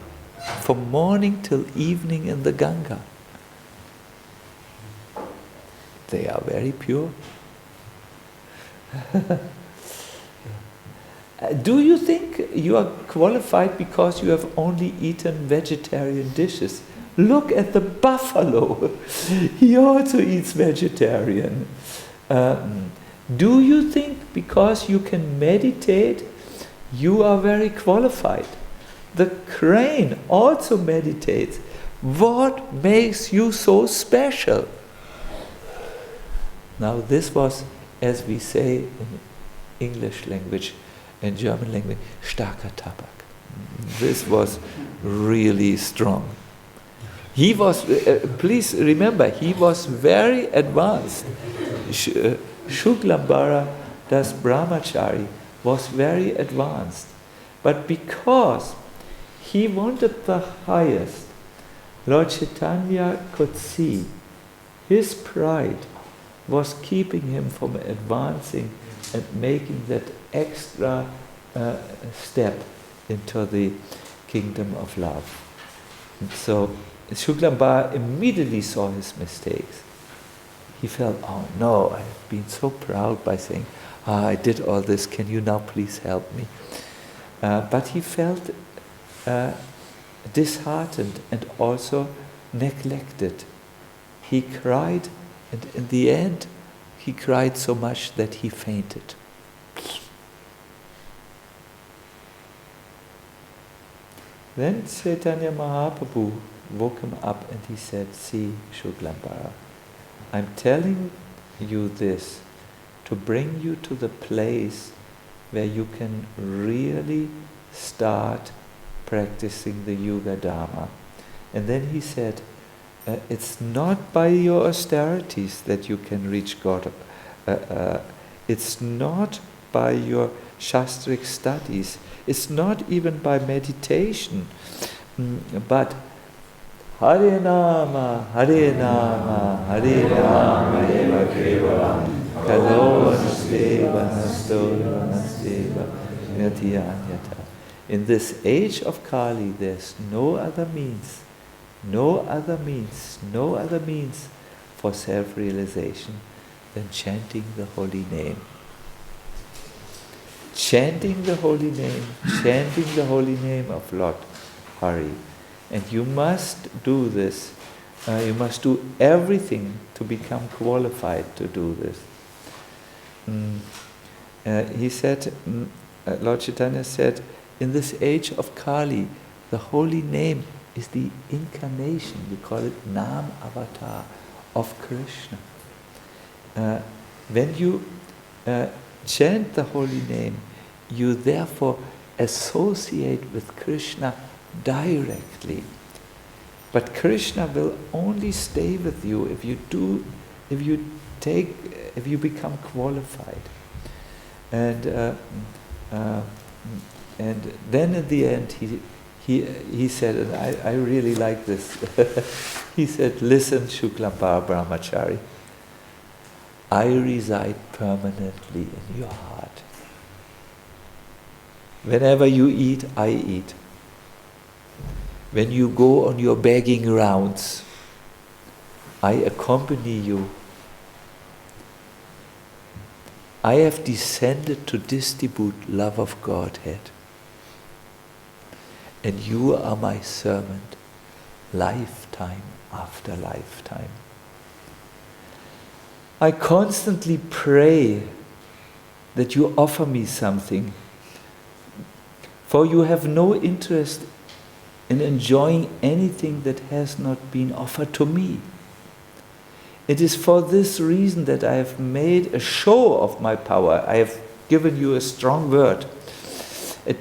from morning till evening in the Ganga. They are very pure. Do you think you are qualified because you have only eaten vegetarian dishes? Look at the buffalo. He also eats vegetarian. Do you think because you can meditate, you are very qualified? The crane also meditates. What makes you so special? Now this was, as we say in English language, in German language, starker Tabak. This was really strong. He was, please remember, he was very advanced. Shuklambara Das Brahmachari was very advanced. But because he wanted the highest, Lord Chaitanya could see his pride was keeping him from advancing and making that extra step into the kingdom of love. And so Shuklambara immediately saw his mistakes. He felt, oh no, I've been so proud by saying, I did all this, can you now please help me? But he felt disheartened and also neglected. He cried, and in the end, he cried so much that he fainted. Then Chaitanya Mahaprabhu woke him up and he said, see, Shuklambara, I'm telling you this to bring you to the place where you can really start practicing the Yuga Dharma. And then he said, it's not by your austerities that you can reach God. It's not by your Shastric studies. It's not even by meditation. But Hare Nama, Hare Nama, Hare Nama, Eva Kevalam, Kalo Nasteva, Nastova, Nasteva, Yatiyanyata. In this age of Kali, there's no other means for self-realization than chanting the holy name. Chanting the holy name of Lord Hari. And you must do this. You must do everything to become qualified to do this. He said, Lord Chaitanya said, in this age of Kali, the holy name is the incarnation, we call it Nam Avatar, of Krishna. When you chant the holy name, you therefore associate with Krishna directly. But Krishna will only stay with you if you become qualified. And then in the end he said, and I really like this, he said, listen, Shuklambara Brahmachari, I reside permanently in your heart. Whenever you eat, I eat. When you go on your begging rounds, I accompany you. I have descended to distribute love of Godhead. And you are my servant, lifetime after lifetime. I constantly pray that you offer me something, for you have no interest in enjoying anything that has not been offered to me. It is for this reason that I have made a show of my power. I have given you a strong word,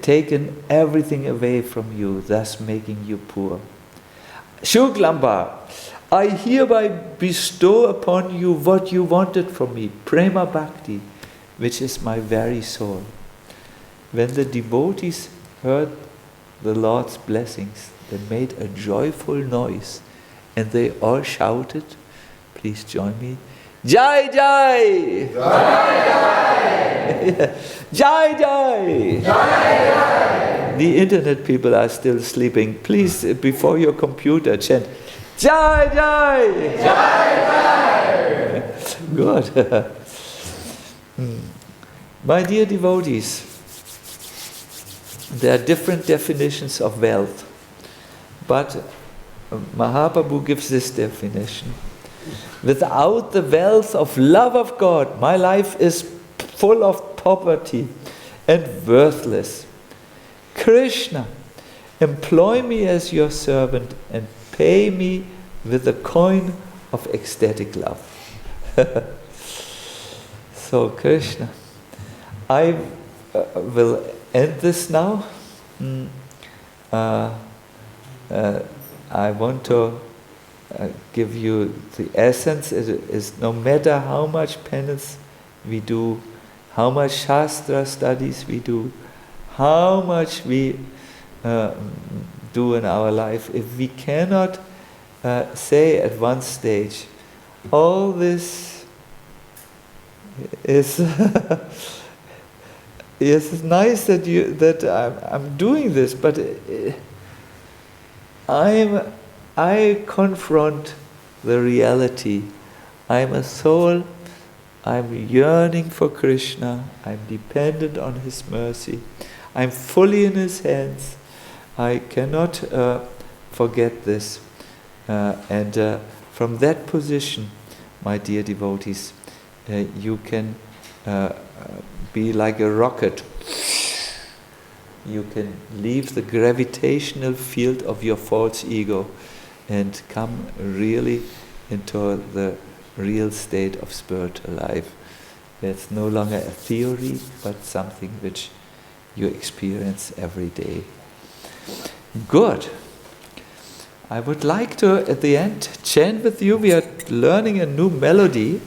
taken everything away from you, thus making you poor. Shuklamba, I hereby bestow upon you what you wanted from me, Prema Bhakti, which is my very soul. When the devotees heard the Lord's blessings, they made a joyful noise, and they all shouted, please join me, Jai Jai! Jai Jai! Jai Jai! Jai Jai! The internet people are still sleeping. Please, before your computer, chant, Jai Jai! Jai Jai! Good. My dear devotees, there are different definitions of wealth, but Mahaprabhu gives this definition. Without the wealth of love of God, my life is full of poverty and worthless. Krishna, employ me as your servant and pay me with the coin of ecstatic love. So Krishna, I will end this now. I want to give you the essence. It is no matter how much penance we do, how much Shastra studies we do, how much we do in our life, if we cannot say at one stage, all this is yes, it's nice that I'm doing this, but I confront the reality. I'm a soul, I'm yearning for Krishna, I'm dependent on His mercy, I'm fully in His hands. I cannot forget this. And from that position, my dear devotees, you can be like a rocket. You can leave the gravitational field of your false ego and come really into the real state of spiritual life. It's no longer a theory, but something which you experience every day. Good. I would like to, at the end, chant with you. We are learning a new melody.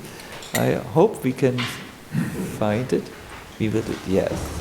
I hope we can find it. We will do it. Yes.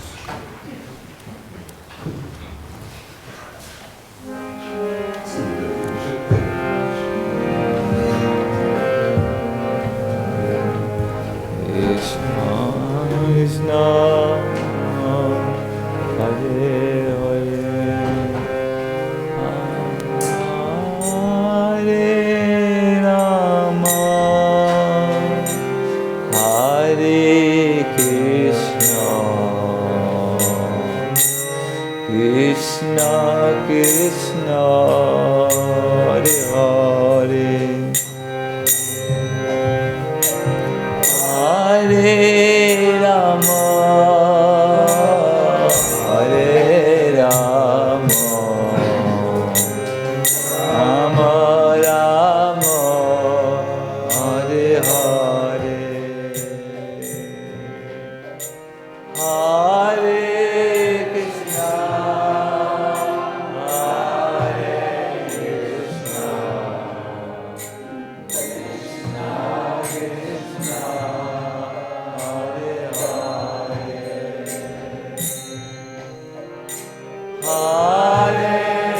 Hare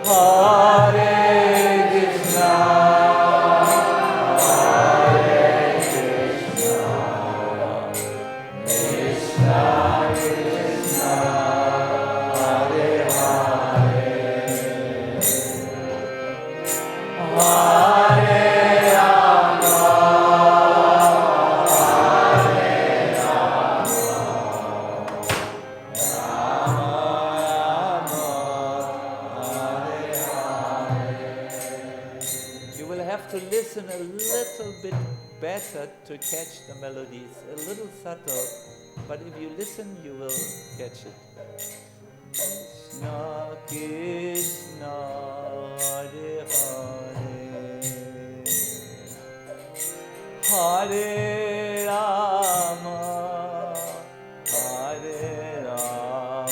Hare Krishna, Krishna Krishna, Hare Hare, Hare Rama, to listen a little bit better to catch the melodies, a little subtle, but if you listen you will catch it. Krishna Krishna Hare Hare, Hare Rama, Hare Rama,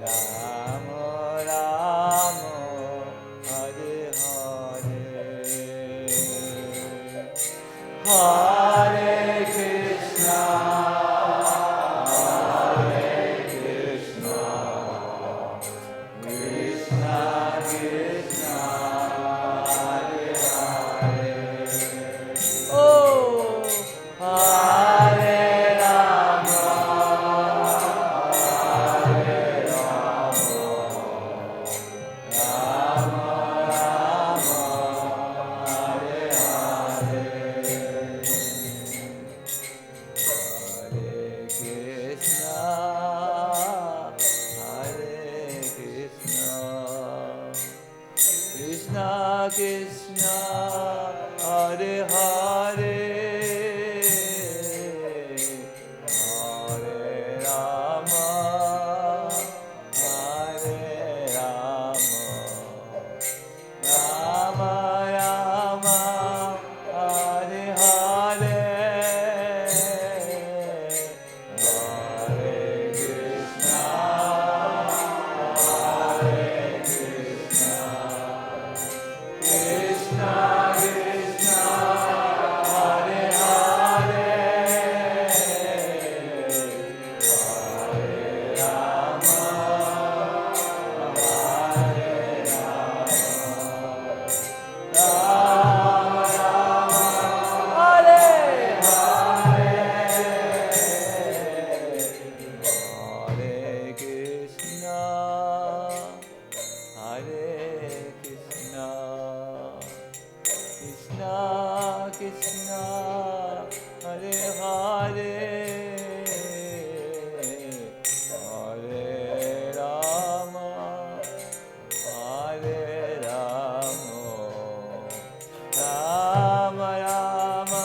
Rama Rama, Hare Hare Krishna, Krishna Krishna, Hare Hare. Oh, Hare Rama, Hare Rama, Rama Rama, Hare Hare. Hare Krishna, Krishna Krishna, Hare Hare, Hare Rama, Hare Rama, Rama Rama, Hare Hare, Hare Krishna, Krishna Krishna, Hare Hare, Hare Rama, Hare Rama, Rama Rama, Hare Hare, Hare Krishna, Hare Krishna, Krishna Krishna, Hare Hare, Hare Rama, Hare Rama, Rama Rama,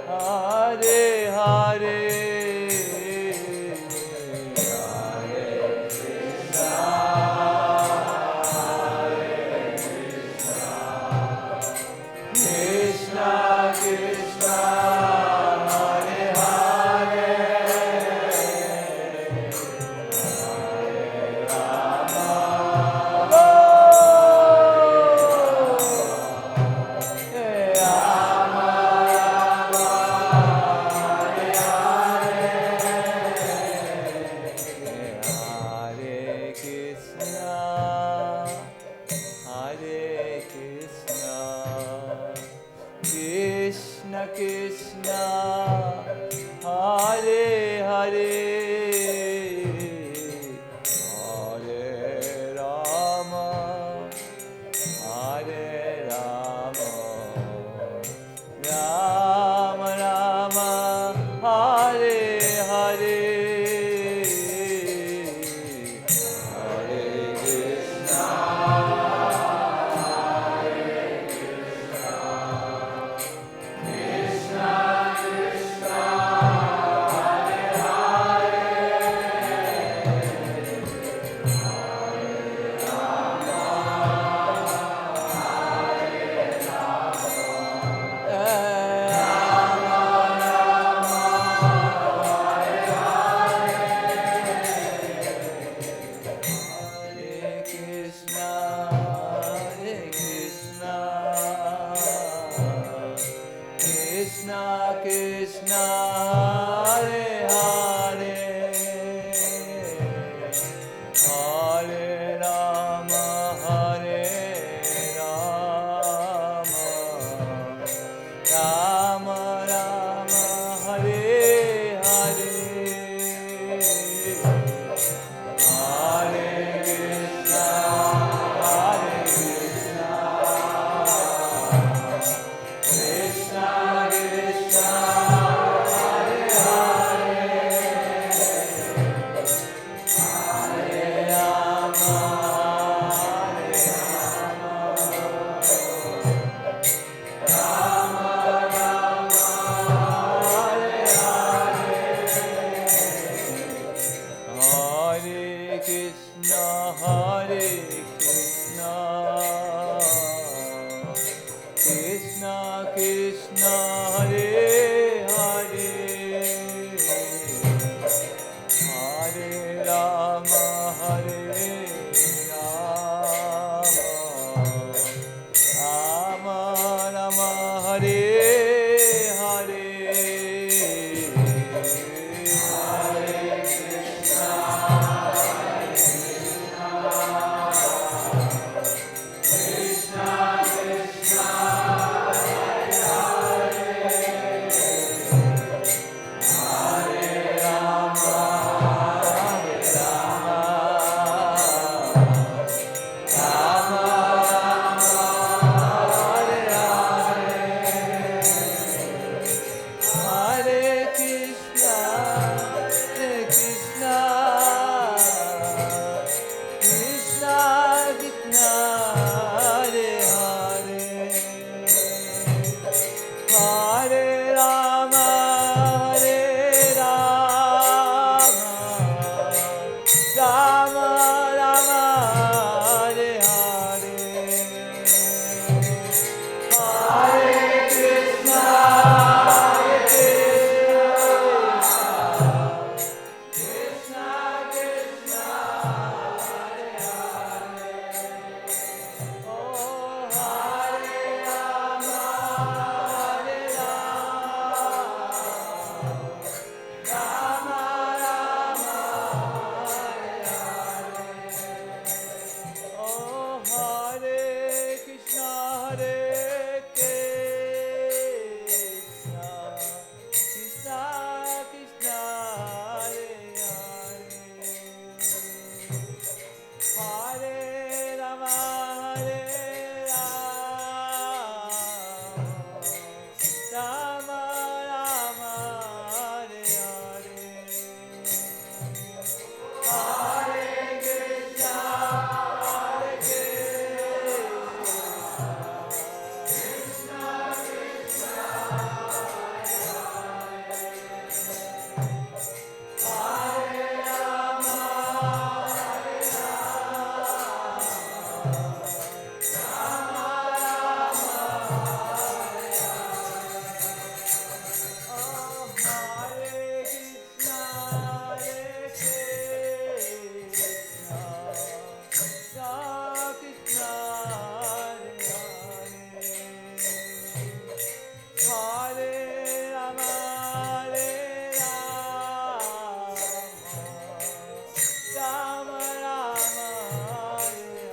Hare Hare, Hare Krishna, Krishna Krishna, Hare Hare, Hare Rama, Rama Rama, Hare Hare, Hare Krishna, Hare Krishna, Krishna Krishna, Hare Hare, Hare Rama, Hare Rama, Rama Rama, Hare Hare, Hare Krishna, Krishna Krishna, Hare Hare, Hare Krishna, Krishna Krishna Hare Hare, Hare Rama Hare Rama, Rama Rama Hare Hare, Hare Krishna, Krishna Krishna, Hare Rama, Hare Rama, Rama Rama, Hare Hare, Hare Krishna, Krishna, Krishna Krishna, Hare Hare, Hare Rama, Hare Rama, Rama Rama, Hare Hare, Hare Krishna, Hare Krishna, Krishna Krishna, oh Hare Rama, Hare Rama, Rama Rama, oh Hare Krishna, Hare Krishna, Krishna Krishna, Hare Hare, Hare Rama, Hare Rama, Rama Rama, Hare Hare, Hare Krishna, Hare Krishna, Krishna Hare Rama, Hare Rama, Rama Rama, Hare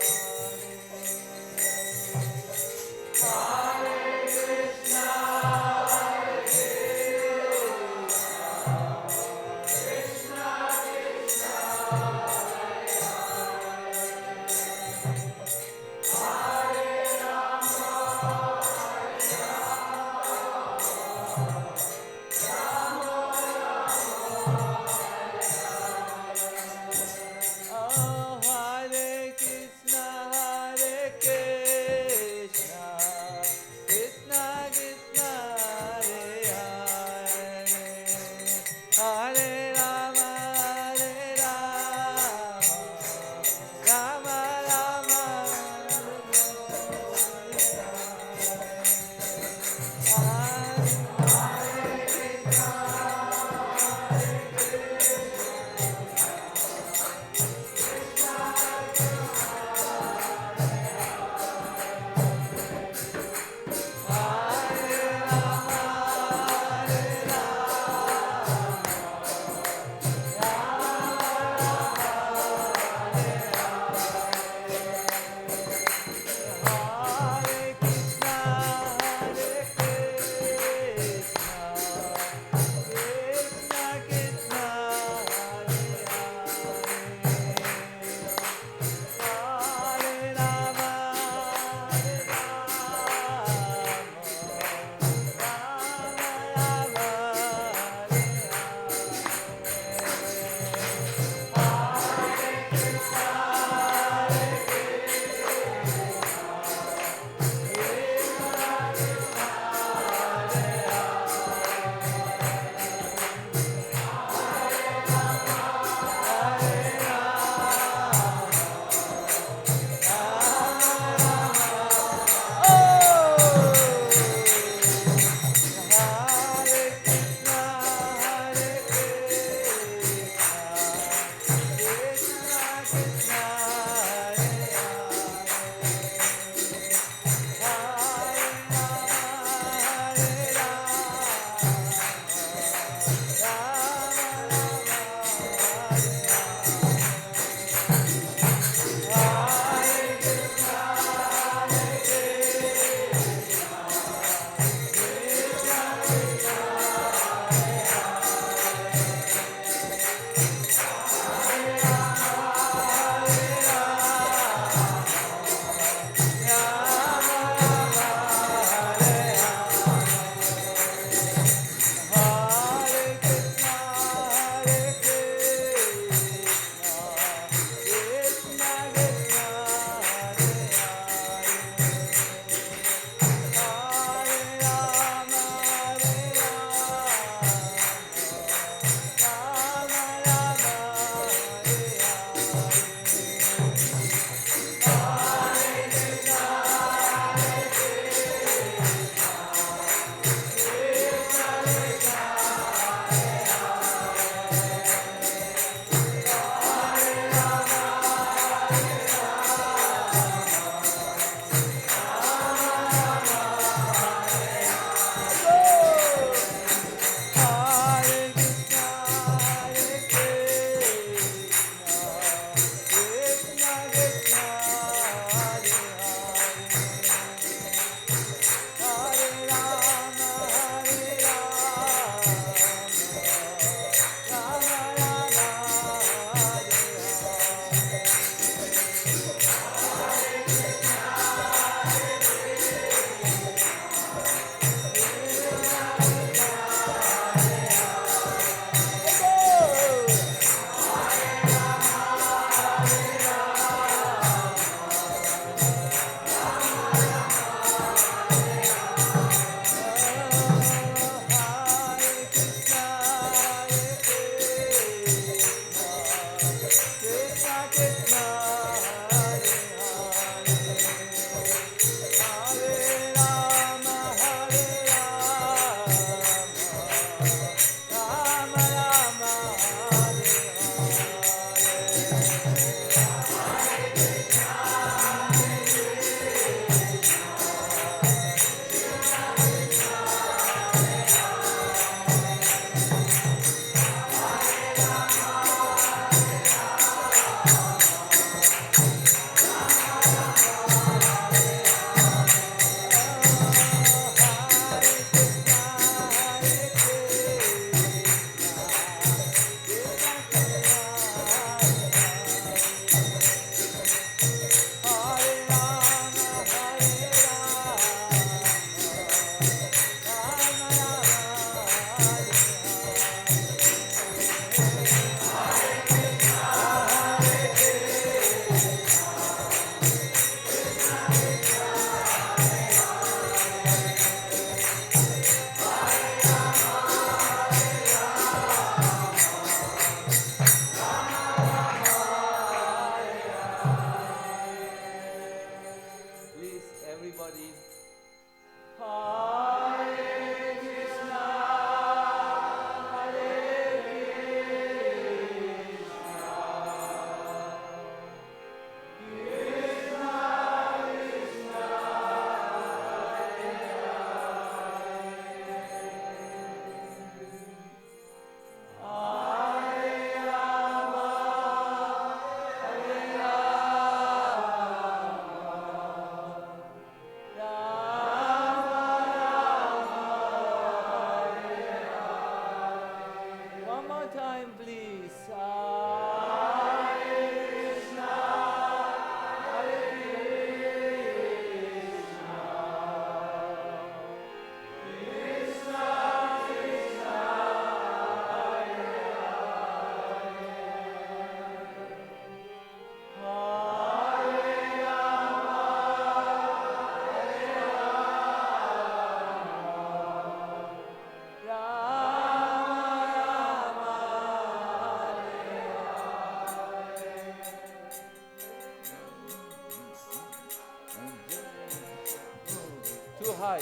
high.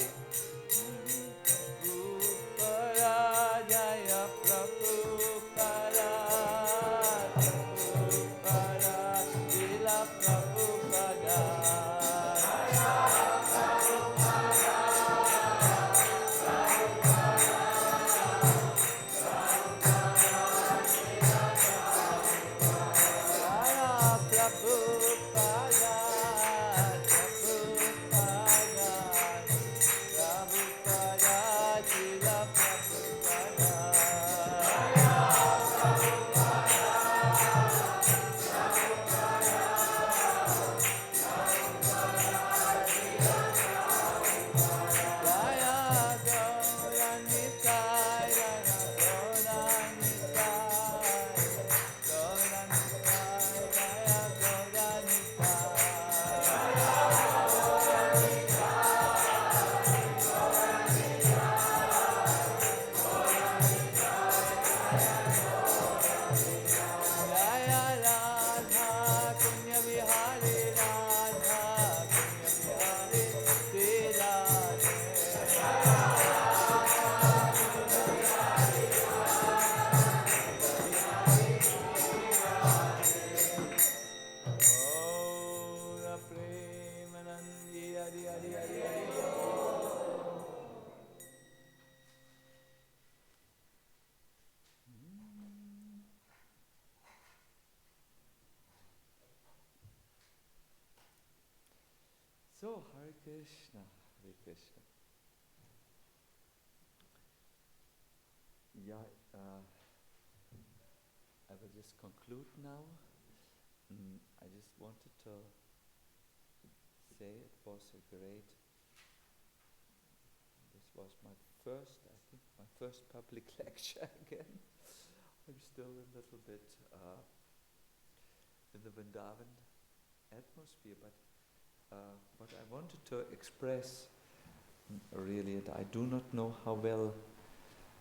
So, Hare Krishna, Hare Krishna. Yeah, I will just conclude now. I just wanted to say it was a great, this was my first public lecture again. I'm still a little bit in the Vrindavan atmosphere, but what I wanted to express really, and I do not know how well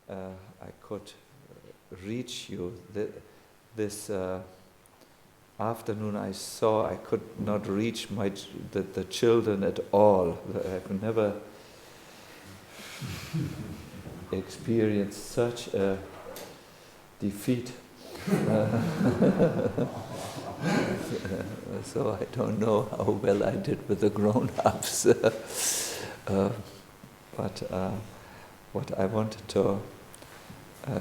I could reach you. This afternoon I saw I could not reach the children at all. I've never experienced such a defeat. So I don't know how well I did with the grown-ups. But what I wanted to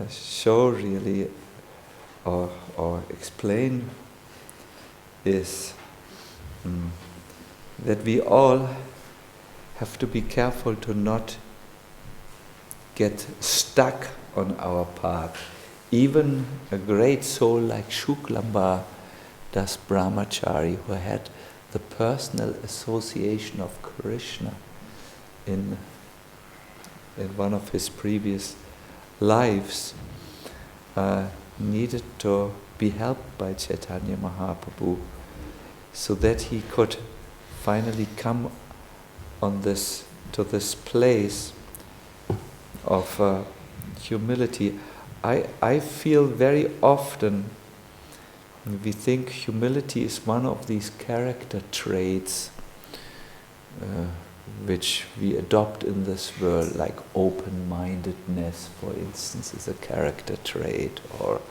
show really, or explain, is that we all have to be careful to not get stuck on our path. Even a great soul like Shuklamba Das Brahmachari, who had the personal association of Krishna in one of his previous lives, needed to be helped by Chaitanya Mahaprabhu so that he could finally come to this place of humility. I feel very often we think humility is one of these character traits which we adopt in this world, like open-mindedness, for instance, is a character trait, or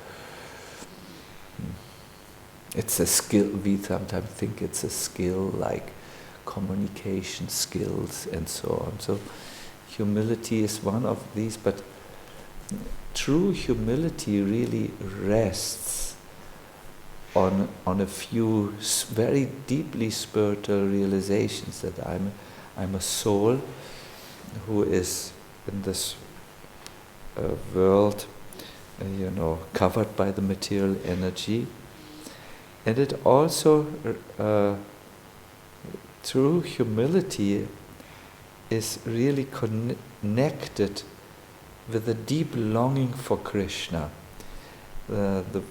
it's a skill. We sometimes think it's a skill, like communication skills and so on. So humility is one of these, but true humility really rests on a few very deeply spiritual realizations, that I'm a soul who is in this world, covered by the material energy, and it also true humility is really connected with a deep longing for Krishna. The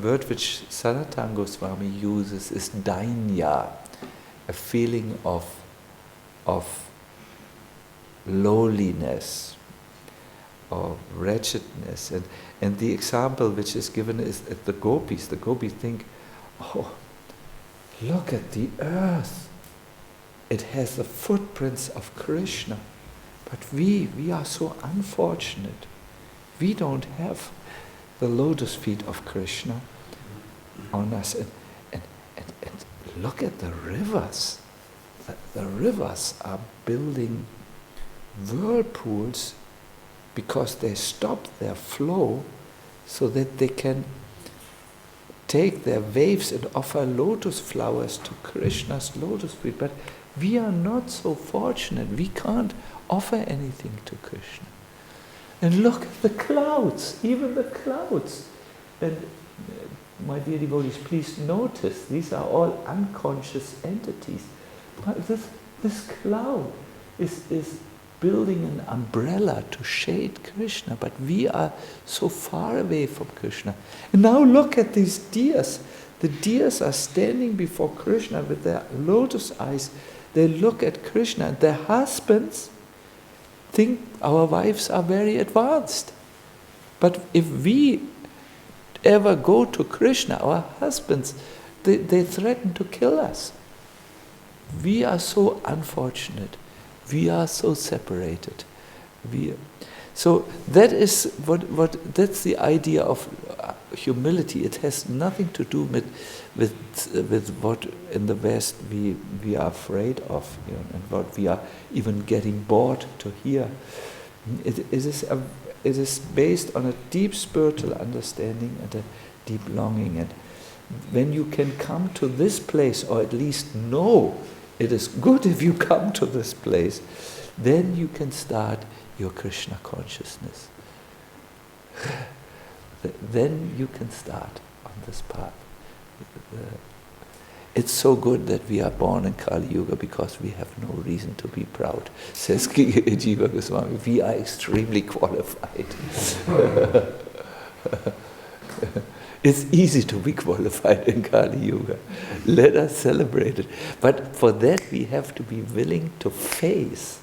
word which Sacinandana Swami uses is dainya, a feeling of lowliness or wretchedness. And the example which is given is at the gopis. The gopis think, oh, look at the earth. It has the footprints of Krishna. But we are so unfortunate. We don't have the lotus feet of Krishna on us. And look at the rivers. The rivers are building whirlpools because they stop their flow so that they can take their waves and offer lotus flowers to Krishna's lotus feet. But we are not so fortunate. We can't offer anything to Krishna. And look at the clouds, even the clouds. And my dear devotees, please notice, these are all unconscious entities. But this cloud is building an umbrella to shade Krishna, but we are so far away from Krishna. And now look at these deers. The deers are standing before Krishna with their lotus eyes. They look at Krishna, and their husbands think our wives are very advanced. But if we ever go to Krishna, our husbands, they threaten to kill us. We are so unfortunate. We are so separated. So that is that's the idea of humility. It has nothing to do with what in the West we are afraid of, and what we are even getting bored to hear. It is based on a deep spiritual understanding and a deep longing. And when you can come to this place, or at least know it is good if you come to this place, then you can start your Krishna consciousness. Then you can start on this path. It's so good that we are born in Kali Yuga because we have no reason to be proud, says Jiva Goswami. We are extremely qualified. It's easy to be qualified in Kali Yuga. Let us celebrate it. But for that we have to be willing to face.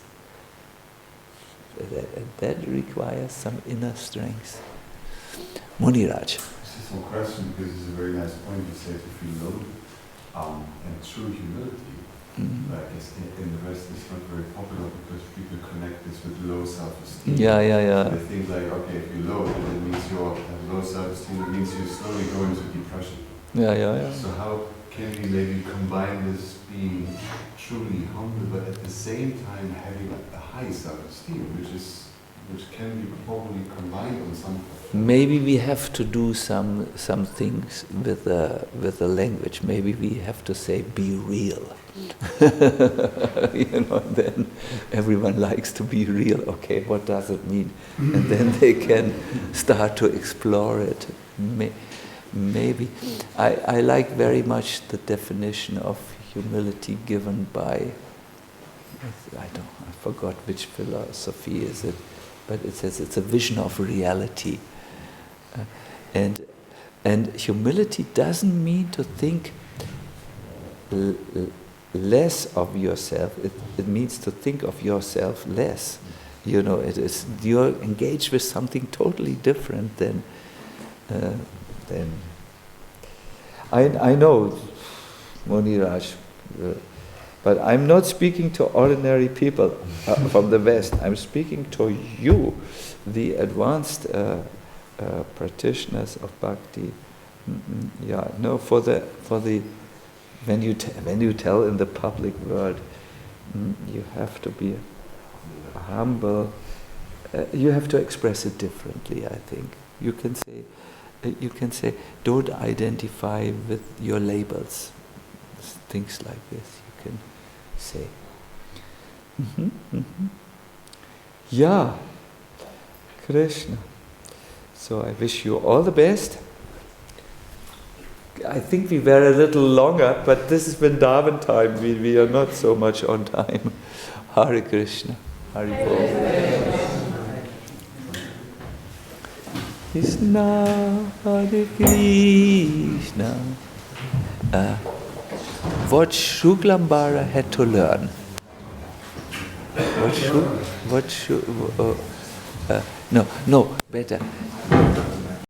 And that requires some inner strength. Muniraj. This is one question, because it's a very nice point. You said if you know and true humility, like in the West, it's not very popular because people connect this with low self-esteem. Yeah. They think like, okay, if you're low, then it means you have low self-esteem. It means you slowly go into depression. Yeah. So how can we maybe combine this being truly humble, but at the same time having a high self-esteem, which can be probably combined on some. Maybe we have to do some things with the language. Maybe we have to say, "Be real." Then everyone likes to be real. Okay, what does it mean? And then they can start to explore it. Maybe. I like very much the definition of humility given by, I forgot which philosophy is it, but it says it's a vision of reality. And humility doesn't mean to think less of yourself. It means to think of yourself less. It is, you're engaged with something totally different than I know, Moniraj, but I'm not speaking to ordinary people from the West. I'm speaking to you, the advanced practitioners of bhakti. For the when you tell in the public world, you have to be humble. You have to express it differently. I think you can say, don't identify with your labels. Things like this you can say. Yeah, Krishna. So I wish you all the best. I think we were a little longer, but this is Vrindavan time. We are not so much on time. Hare Krishna. Hare Bol. Krishna, Hare Krishna. What Shuklambara had to learn. Better.